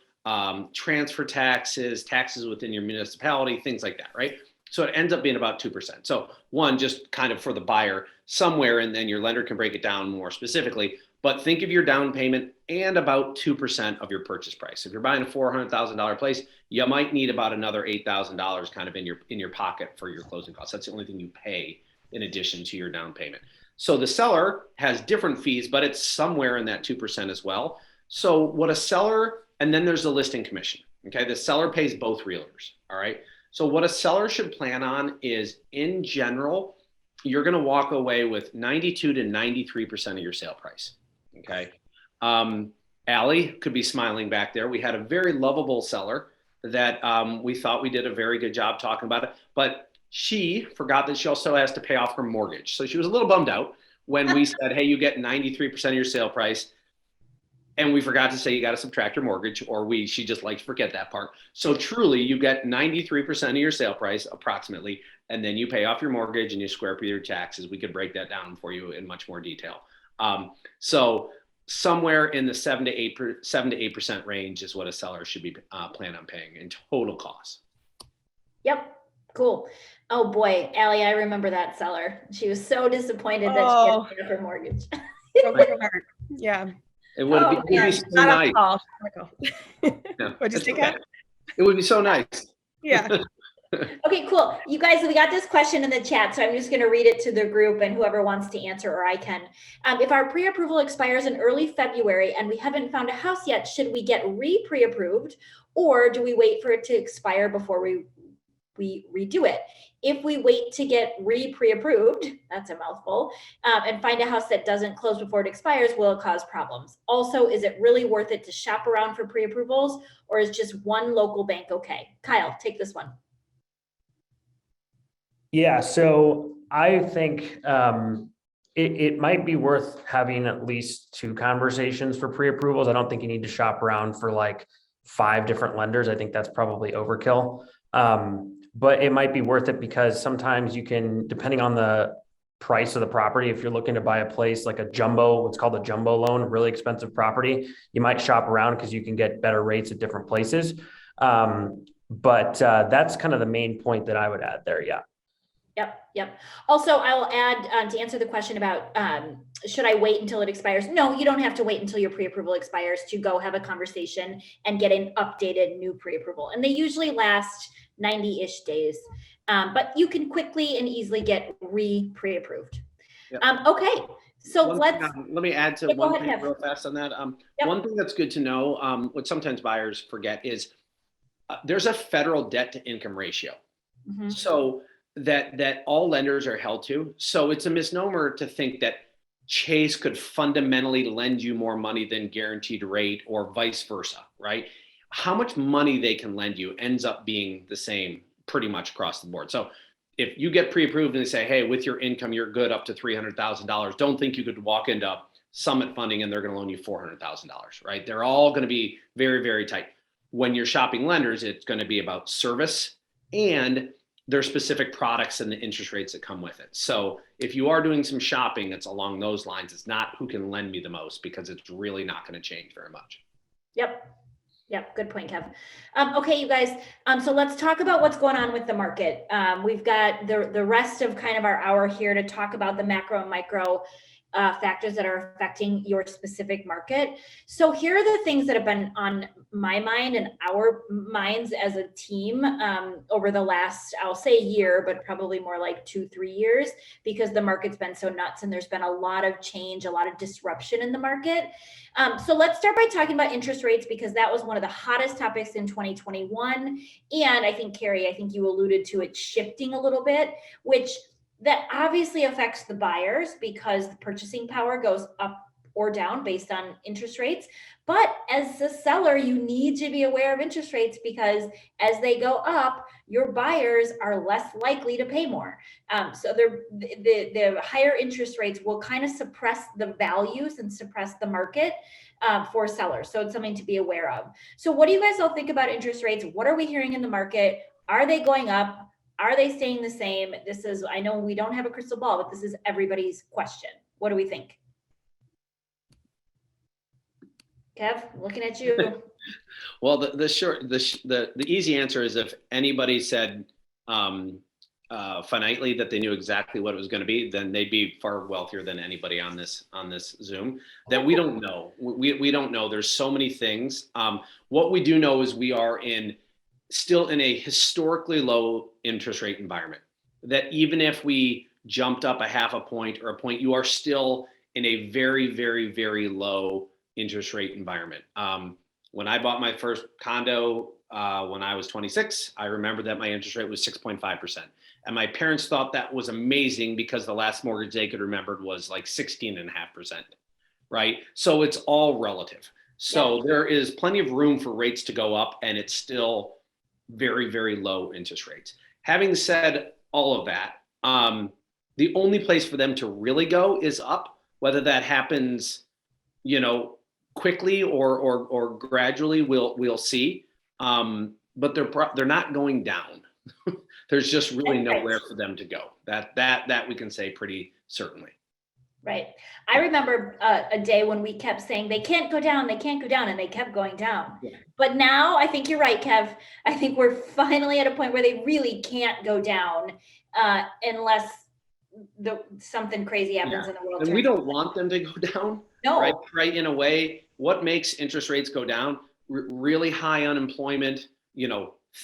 transfer taxes within your municipality, things like that, right? So it ends up being about 2%. So one, just kind of for the buyer somewhere, and then your lender can break it down more specifically. But think of your down payment and about 2% of your purchase price. If you're buying a $400,000 place, you might need about another $8,000 kind of in your pocket for your closing costs. That's the only thing you pay in addition to your down payment. So the seller has different fees, but it's somewhere in that 2% as well. So what a seller, and then there's the listing commission. Okay, the seller pays both realtors. All right. So what a seller should plan on is, in general, you're going to walk away with 92 to 93% of your sale price. Okay. Allie could be smiling back there. We had a very lovable seller that we thought we did a very good job talking about it, but she forgot that she also has to pay off her mortgage. So she was a little bummed out when we said, hey, you get 93% of your sale price. And we forgot to say you got to subtract your mortgage, or she just likes to forget that part. So truly you get 93% of your sale price approximately, and then you pay off your mortgage and you square up your taxes. We could break that down for you in much more detail. So somewhere in the 7 to 8% range is what a seller should be plan on paying in total costs. Yep. Cool. Oh boy, Allie, I remember that seller. She was so disappointed that she had to pay off her mortgage. Yeah. It would be so nice. What'd you say, Kat? It would be so nice. Yeah. Okay, cool. You guys, we got this question in the chat, so I'm just going to read it to the group, and whoever wants to answer, or I can. If our pre-approval expires in early February and we haven't found a house yet, should we get pre-approved, or do we wait for it to expire before we redo it? If we wait to get pre-approved, that's a mouthful, and find a house that doesn't close before it expires, will it cause problems? Also, is it really worth it to shop around for pre-approvals, or is just one local bank okay? Kyle, take this one. Yeah, so I think it might be worth having at least 2 conversations for pre-approvals. I don't think you need to shop around for like 5 different lenders. I think that's probably overkill. But it might be worth it because sometimes you can, depending on the price of the property, if you're looking to buy a place like what's called a jumbo loan, really expensive property, you might shop around because you can get better rates at different places. But that's kind of the main point that I would add there. Yeah. Yep. Also, I'll add to answer the question about should I wait until it expires? No, you don't have to wait until your pre-approval expires to go have a conversation and get an updated new pre-approval. And they usually last 90-ish days. but you can quickly and easily get pre-approved. Yep. Okay, so Let me add to Yeah, go one ahead, thing Kev. real fast on that. Yep. One thing that's good to know, what sometimes buyers forget is there's a federal debt to income ratio. Mhm. So that all lenders are held to. So it's a misnomer to think that Chase could fundamentally lend you more money than guaranteed rate or vice versa, right? How much money they can lend you ends up being the same pretty much across the board. So if you get pre-approved and they say, hey, with your income, you're good up to $300,000, don't think you could walk into Summit Funding and they're going to loan you $400,000, right? They're all going to be very, very tight. When you're shopping lenders, it's going to be about service and their specific products and the interest rates that come with it. So if you are doing some shopping that's along those lines, it's not who can lend me the most, because it's really not going to change very much. Yep. Good point, Kev. Okay, you guys. So let's talk about what's going on with the market. We've got the rest of kind of our hour here to talk about the macro and micro factors that are affecting your specific market. So here are the things that have been on my mind and our minds as a team over the last, I'll say year, but probably more like 2-3 years, because the market's been so nuts and there's been a lot of change, a lot of disruption in the market. So let's start by talking about interest rates, because that was one of the hottest topics in 2021. And I think, Carrie, I think you alluded to it shifting a little bit, which that obviously affects the buyers because the purchasing power goes up or down based on interest rates. But as a seller, you need to be aware of interest rates, because as they go up, your buyers are less likely to pay more. So the higher interest rates will kind of suppress the values and suppress the market for sellers. So it's something to be aware of. So what do you guys all think about interest rates? What are we hearing in the market? Are they going up? Are they staying the same? This is, I know we don't have a crystal ball, but this is everybody's question. What do we think? Kev, looking at you. Well, the easy answer is, if anybody said finitely that they knew exactly what it was going to be, then they'd be far wealthier than anybody on this Zoom. That we don't know. We don't know. There's so many things. What we do know is we are still in a historically low interest rate environment. That even if we jumped up a half a point or a point, you are still in a very, very, very low interest rate environment. When I bought my first condo when I was 26, I remember that my interest rate was 6.5%. And my parents thought that was amazing, because the last mortgage they could remember was like 16.5%, right? So it's all relative. So there is plenty of room for rates to go up, and it's still very, very low interest rates. Having said all of that, the only place for them to really go is up. Whether that happens, quickly or gradually, we'll see. But they're not going down. There's just really nowhere for them to go. That we can say pretty certainly. Right. I remember a day when we kept saying they can't go down, and they kept going down. Yeah. But now I think you're right, Kev. I think we're finally at a point where they really can't go down unless something crazy happens in the world. And we don't want them to go down. No. Right. In a way, what makes interest rates go down? Really high unemployment,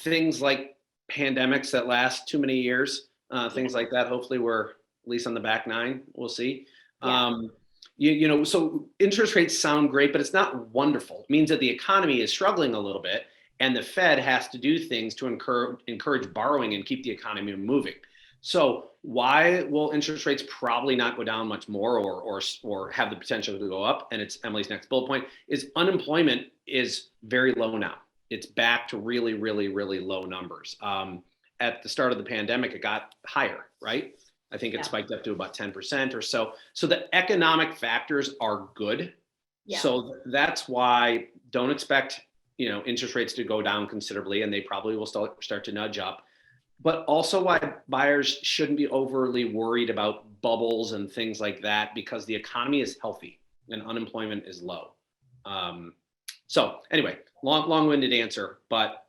things like pandemics that last too many years, things like that. Hopefully we're at least on the back nine. We'll see. Yeah. So interest rates sound great, but it's not wonderful. It means that the economy is struggling a little bit, and the Fed has to do things to encourage borrowing and keep the economy moving. So why will interest rates probably not go down much more or have the potential to go up? And it's Emily's next bullet point is unemployment is very low now. It's back to really, really, really low numbers. At the start of the pandemic, it got higher, right? I think it spiked up to about 10% or so. So the economic factors are good. Yeah. So that's why don't expect, interest rates to go down considerably, and they probably will start to nudge up. But also why buyers shouldn't be overly worried about bubbles and things like that, because the economy is healthy and unemployment is low. So anyway, long-winded answer, but.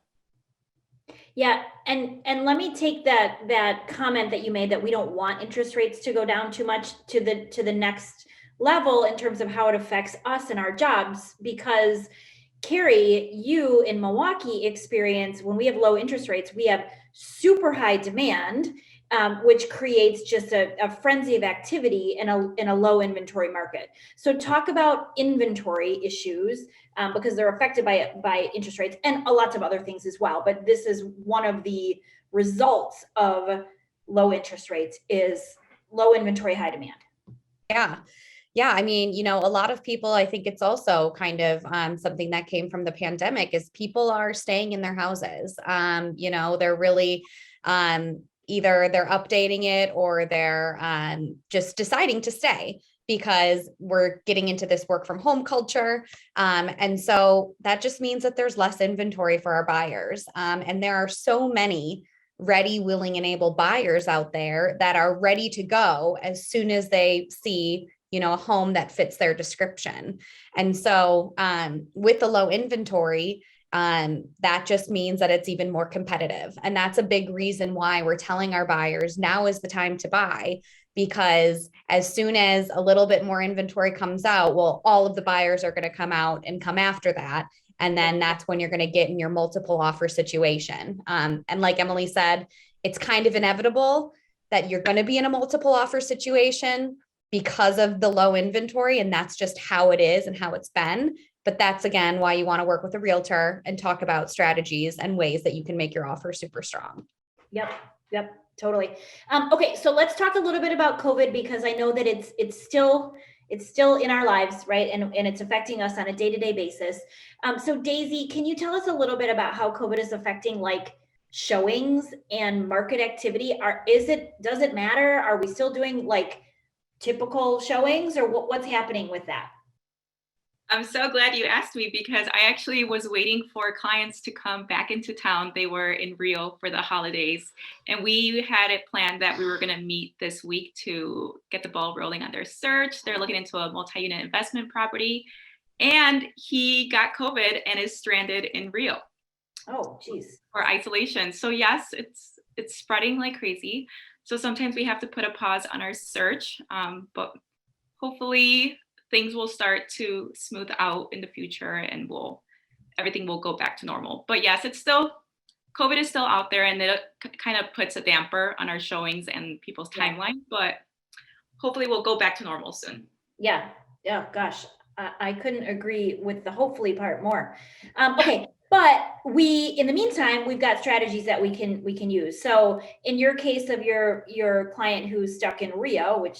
Yeah, and let me take that comment that you made that we don't want interest rates to go down too much to the next level in terms of how it affects us and our jobs, because Carrie, you in Milwaukee experience when we have low interest rates, we have super high demand, which creates just a frenzy of activity in a low inventory market. So talk about inventory issues because they're affected by interest rates and lots of other things as well. But this is one of the results of low interest rates is low inventory, high demand. Yeah. Yeah. I mean, a lot of people, I think it's also kind of something that came from the pandemic is people are staying in their houses. They're really either they're updating it or they're just deciding to stay because we're getting into this work from home culture. And so that just means that there's less inventory for our buyers. And there are so many ready, willing, and able buyers out there that are ready to go as soon as they see a home that fits their description. And so with the low inventory, that just means that it's even more competitive. And that's a big reason why we're telling our buyers now is the time to buy, because as soon as a little bit more inventory comes out, well, all of the buyers are going to come out and come after that. And then that's when you're going to get in your multiple offer situation. And like Emily said, it's kind of inevitable that you're going to be in a multiple offer situation because of the low inventory. And that's just how it is and how it's been. But that's, again, why you want to work with a realtor and talk about strategies and ways that you can make your offer super strong. Yep, totally. Okay, so let's talk a little bit about COVID because I know that it's still in our lives, right? And it's affecting us on a day-to-day basis. So Daisy, can you tell us a little bit about how COVID is affecting like showings and market activity? Does it matter? Are we still doing like typical showings or what's happening with that? I'm so glad you asked me because I actually was waiting for clients to come back into town. They were in Rio for the holidays, and we had it planned that we were going to meet this week to get the ball rolling on their search. They're looking into a multi-unit investment property, and he got COVID and is stranded in Rio. Oh, geez. For isolation. So yes, it's spreading like crazy. So sometimes we have to put a pause on our search, but hopefully things will start to smooth out in the future and everything will go back to normal. But yes, COVID is still out there and it kind of puts a damper on our showings and people's timeline, but hopefully we'll go back to normal soon. Yeah, gosh, I couldn't agree with the hopefully part more. Okay. But in the meantime, we've got strategies that we can use. So in your case of your client who's stuck in Rio, which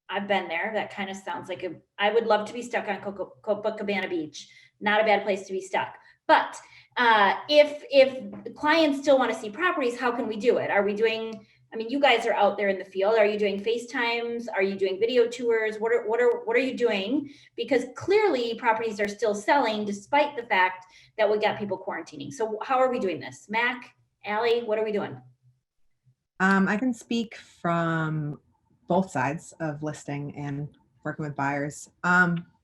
I've been there, that kind of sounds like I would love to be stuck on Copacabana Beach. Not a bad place to be stuck. But if clients still want to see properties, how can we do it? You guys are out there in the field. Are you doing FaceTimes? Are you doing video tours? What are you doing? Because clearly properties are still selling despite the fact that we got people quarantining. So how are we doing this? Mac, Allie, what are we doing? I can speak from both sides of listing and working with buyers.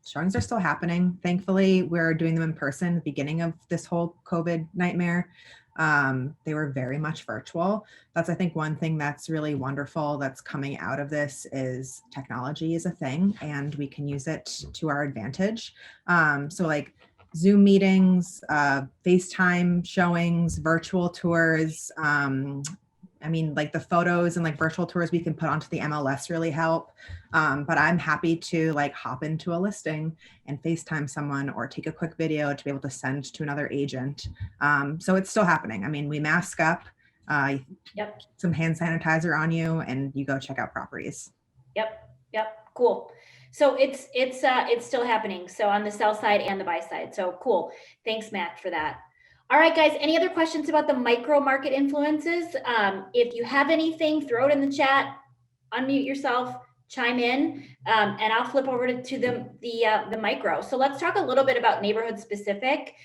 Showings are still happening. Thankfully, we're doing them in person at the beginning of this whole COVID nightmare. They were very much virtual. That's, I think, one thing that's really wonderful that's coming out of this is technology is a thing and we can use it to our advantage. So like Zoom meetings, FaceTime showings, virtual tours. Like the photos and like virtual tours we can put onto the MLS really help. But I'm happy to like hop into a listing and FaceTime someone or take a quick video to be able to send to another agent. So it's still happening. We mask up, some hand sanitizer on you and you go check out properties. Yep. Cool. So it's still happening. So on the sell side and the buy side. So cool. Thanks, Matt, for that. All right, guys, any other questions about the micro market influences? If you have anything, throw it in the chat, unmute yourself, chime in, and I'll flip over to the micro. So let's talk a little bit about neighborhood specific,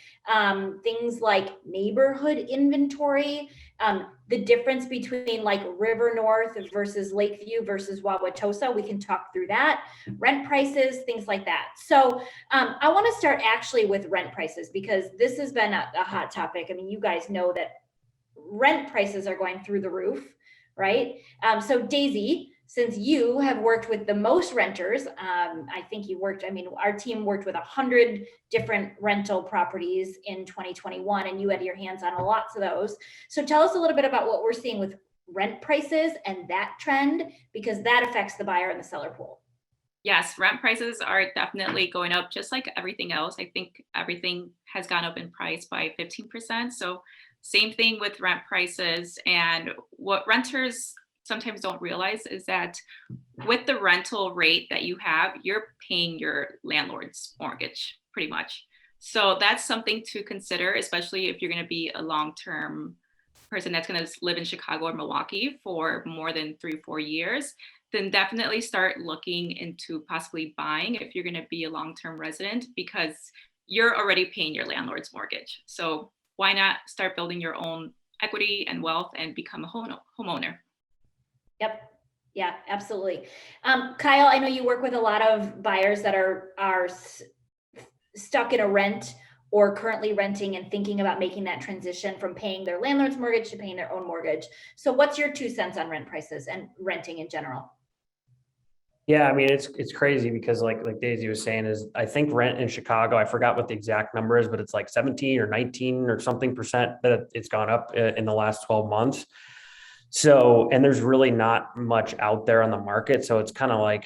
things like neighborhood inventory, the difference between like River North versus Lakeview versus Wauwatosa. We can talk through that, rent prices, things like that. So I want to start actually with rent prices because this has been a hot topic. You guys know that rent prices are going through the roof, right? So Daisy, since you have worked with the most renters, I think our team worked with 100 different rental properties in 2021, and you had your hands on lots of those. So tell us a little bit about what we're seeing with rent prices and that trend, because that affects the buyer and the seller pool. Yes, rent prices are definitely going up, just like everything else. I think everything has gone up in price by 15%. So same thing with rent prices. And what renters sometimes don't realize is that with the rental rate that you have, you're paying your landlord's mortgage pretty much. So that's something to consider, especially if you're going to be a long-term person that's going to live in Chicago or Milwaukee for more than 3-4 years. Then definitely start looking into possibly buying if you're going to be a long-term resident, because you're already paying your landlord's mortgage. So why not start building your own equity and wealth and become a homeowner? Yep. Yeah, absolutely. Kyle, I know you work with a lot of buyers that are stuck in a rent or currently renting and thinking about making that transition from paying their landlord's mortgage to paying their own mortgage. So what's your 2 cents on rent prices and renting in general? Yeah, I mean, it's crazy because like Daisy was saying, is I think rent in Chicago, I forgot what the exact number is, but it's like 17 or 19 or something percent that it's gone up in the last 12 months. So, and there's really not much out there on the market. So it's kind of like,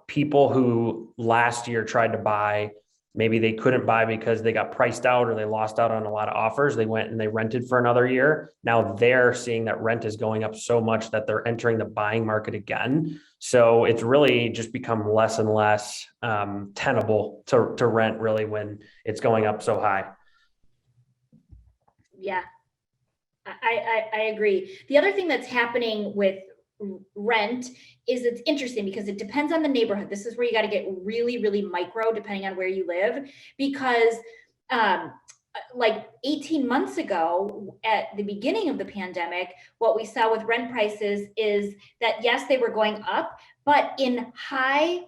people who last year tried to buy, maybe they couldn't buy because they got priced out or they lost out on a lot of offers. They went and they rented for another year. Now they're seeing that rent is going up so much that they're entering the buying market again. So it's really just become less and less tenable to rent really when it's going up so high. Yeah, I agree. The other thing that's happening with rent is it's interesting because it depends on the neighborhood. This is where you got to get really, really micro depending on where you live, because like 18 months ago at the beginning of the pandemic, what we saw with rent prices is that yes, they were going up, but in high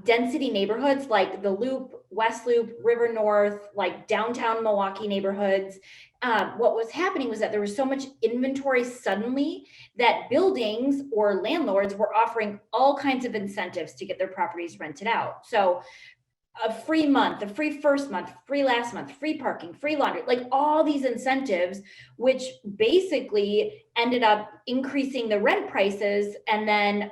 density neighborhoods like the Loop, West Loop, River North, like downtown Milwaukee neighborhoods, what was happening was that there was so much inventory suddenly that buildings or landlords were offering all kinds of incentives to get their properties rented out. So a free month, a free first month, free last month, free parking, free laundry, like all these incentives, which basically ended up increasing the rent prices. And then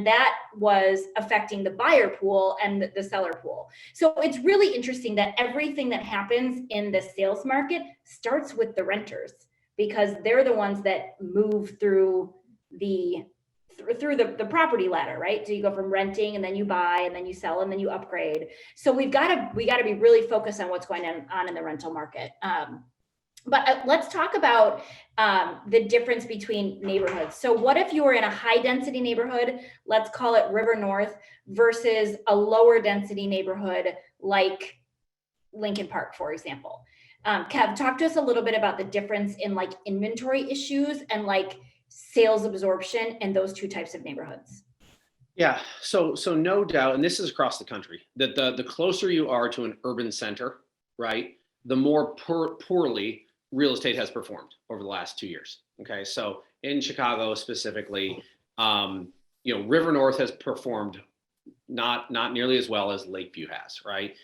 that was affecting the buyer pool and the seller pool. So it's really interesting that everything that happens in the sales market starts with the renters, because they're the ones that move through the property ladder, right? So you go from renting and then you buy and then you sell and then you upgrade. So we got to be really focused on what's going on in the rental market. But let's talk about the difference between neighborhoods. So what if you were in a high density neighborhood, let's call it River North, versus a lower density neighborhood like Lincoln Park, for example? Kev, talk to us a little bit about the difference in like inventory issues and like sales absorption in those two types of neighborhoods. Yeah, so no doubt, and this is across the country, that the closer you are to an urban center, right, the more poorly real estate has performed over the last 2 years. Okay, so in Chicago specifically, River North has performed not nearly as well as Lakeview has, right?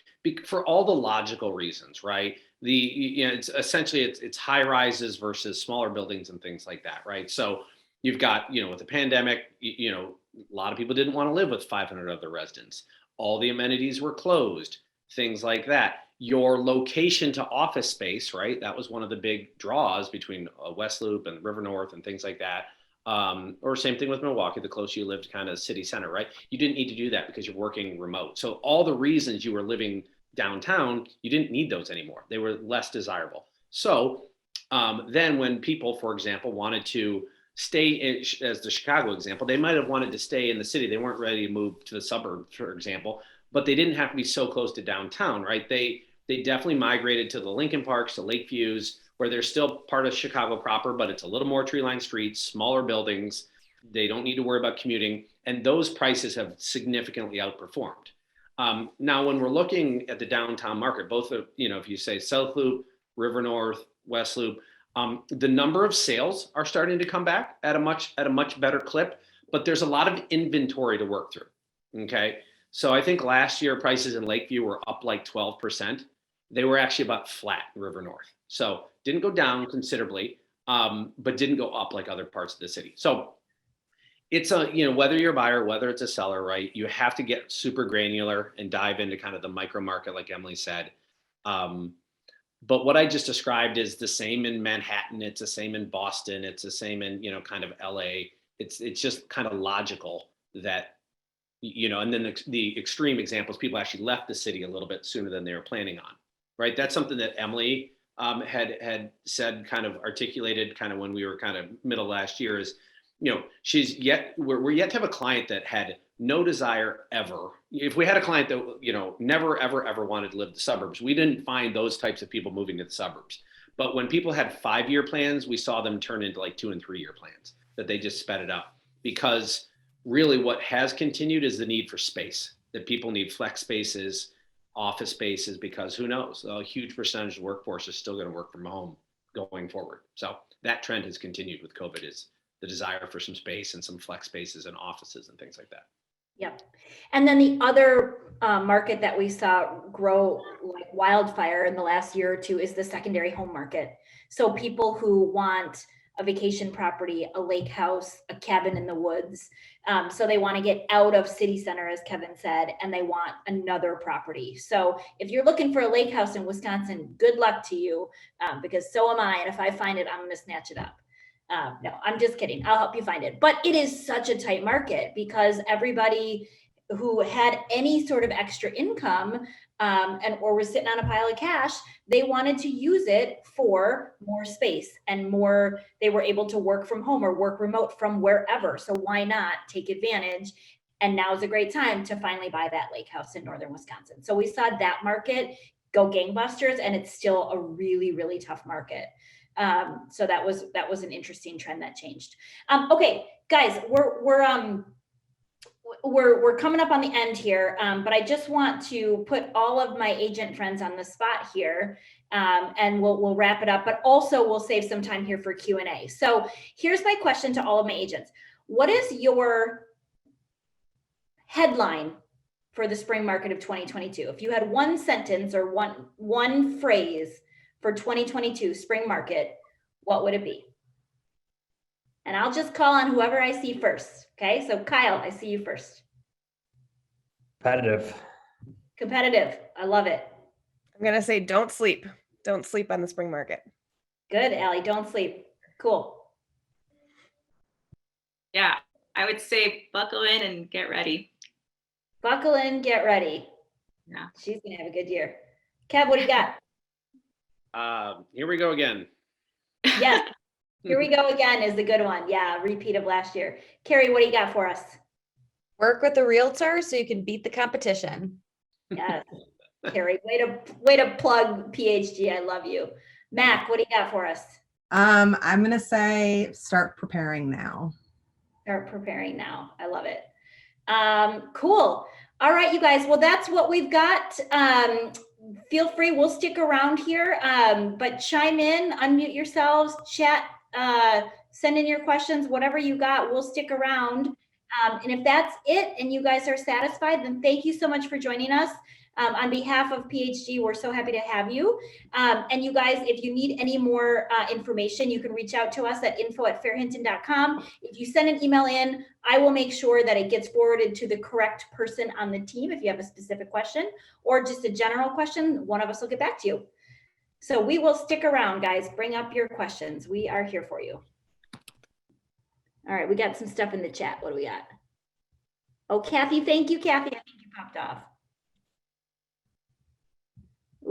For all the logical reasons, right? It's essentially it's high rises versus smaller buildings and things like that, right? So you've got, with the pandemic, a lot of people didn't want to live with 500 other residents. All the amenities were closed, things like that. Your location to office space, right? That was one of the big draws between West Loop and River North and things like that. Or same thing with Milwaukee, the closer you lived kind of city center, right? You didn't need to do that because you're working remote. So all the reasons you were living downtown, you didn't need those anymore. They were less desirable. So then when people, for example, wanted to stay as the Chicago example, they might have wanted to stay in the city. They weren't ready to move to the suburbs, for example, but they didn't have to be so close to downtown, right? They definitely migrated to the Lincoln Parks, to Lakeviews, where they're still part of Chicago proper, but it's a little more tree-lined streets, smaller buildings. They don't need to worry about commuting. And those prices have significantly outperformed. Now, when we're looking at the downtown market, both of, if you say South Loop, River North, West Loop, the number of sales are starting to come back at a much better clip, but there's a lot of inventory to work through. Okay. So I think last year prices in Lakeview were up like 12%. They were actually about flat in River North. So didn't go down considerably, but didn't go up like other parts of the city. So it's whether you're a buyer, whether it's a seller, right? You have to get super granular and dive into kind of the micro market, like Emily said. But what I just described is the same in Manhattan. It's the same in Boston. It's the same in, kind of LA. It's just kind of logical that, and then the extreme examples, people actually left the city a little bit sooner than they were planning on, right? That's something that Emily had said, kind of articulated kind of when we were kind of middle last year is, we're yet to have a client that had no desire ever. If we had a client that, never, ever wanted to live in the suburbs, we didn't find those types of people moving to the suburbs. But when people had 5-year plans, we saw them turn into like 2- and 3-year plans, that they just sped it up. Because really what has continued is the need for space, that people need flex spaces, office spaces, because who knows, a huge percentage of the workforce is still going to work from home going forward. So that trend has continued with COVID, is the desire for some space and some flex spaces and offices and things like that. Yep. And then the other market that we saw grow like wildfire in the last year or two is the secondary home market. So people who want a vacation property, a lake house, a cabin in the woods. So they want to get out of city center, as Kevin said, and they want another property. So if you're looking for a lake house in Wisconsin, good luck to you, because so am I. And if I find it, I'm going to snatch it up. No, I'm just kidding. I'll help you find it. But it is such a tight market because everybody who had any sort of extra income or was sitting on a pile of cash, they wanted to use it for more space and more. They were able to work from home or work remote from wherever. So why not take advantage? And now is a great time to finally buy that lake house in northern Wisconsin. So we saw that market go gangbusters, and it's still a really, really tough market. So that was an interesting trend that changed. Okay, guys, we're coming up on the end here, but I just want to put all of my agent friends on the spot here, and we'll wrap it up. But also we'll save some time here for Q&A. So here's my question to all of my agents: what is your headline for the spring market of 2022? If you had one sentence or one phrase for 2022 spring market, what would it be? And I'll just call on whoever I see first. Okay, so Kyle, I see you first. Competitive. Competitive. I love it. I'm going to say don't sleep. Don't sleep on the spring market. Good, Allie. Don't sleep. Cool. Yeah, I would say buckle in and get ready. Buckle in, get ready. Yeah. She's going to have a good year. Kev, what do you got? Here we go again. Yes. Here we go again is the good one. Yeah, repeat of last year. Carrie, what do you got for us? Work with a realtor so you can beat the competition. Yes. Carrie, way to plug PhD. I love you. Mac, what do you got for us? I'm going to say start preparing now. Start preparing now. I love it. Cool. All right, you guys. Well, that's what we've got. Feel free. We'll stick around here, but chime in, unmute yourselves, chat, send in your questions, whatever you got. We'll stick around. And if that's it and you guys are satisfied, then thank you so much for joining us. On behalf of PhD, we're so happy to have you. And you guys, if you need any more information, you can reach out to us at info@Phair-Hinton.com. If you send an email in, I will make sure that it gets forwarded to the correct person on the team. If you have a specific question or just a general question, one of us will get back to you. So we will stick around, guys. Bring up your questions. We are here for you. All right, we got some stuff in the chat. What do we got? Oh, Kathy, thank you, Kathy. I think you popped off.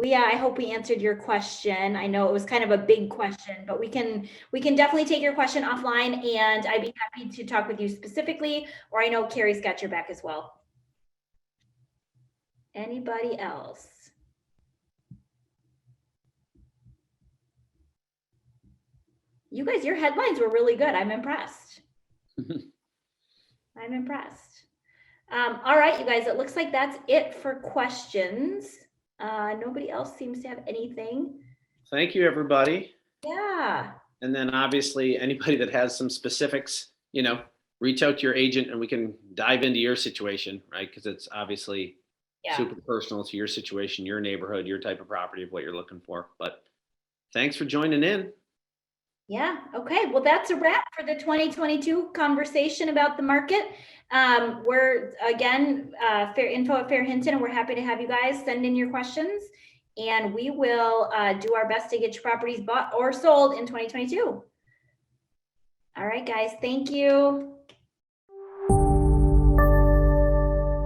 Yeah, I hope we answered your question. I know it was kind of a big question, but we can definitely take your question offline, and I'd be happy to talk with you specifically, or I know Carrie's got your back as well. Anybody else? You guys, your headlines were really good. I'm impressed. I'm impressed. All right, you guys, it looks like that's it for questions. Nobody else seems to have anything. Thank you, everybody. Yeah. And then obviously anybody that has some specifics, reach out to your agent and we can dive into your situation, right? Because it's obviously super personal to your situation, your neighborhood, your type of property of what you're looking for. But thanks for joining in. Yeah. Okay. Well, that's a wrap for the 2022 conversation about the market. We're again, info at Phair-Hinton, and we're happy to have you guys send in your questions, and we will do our best to get your properties bought or sold in 2022. All right, guys. Thank you.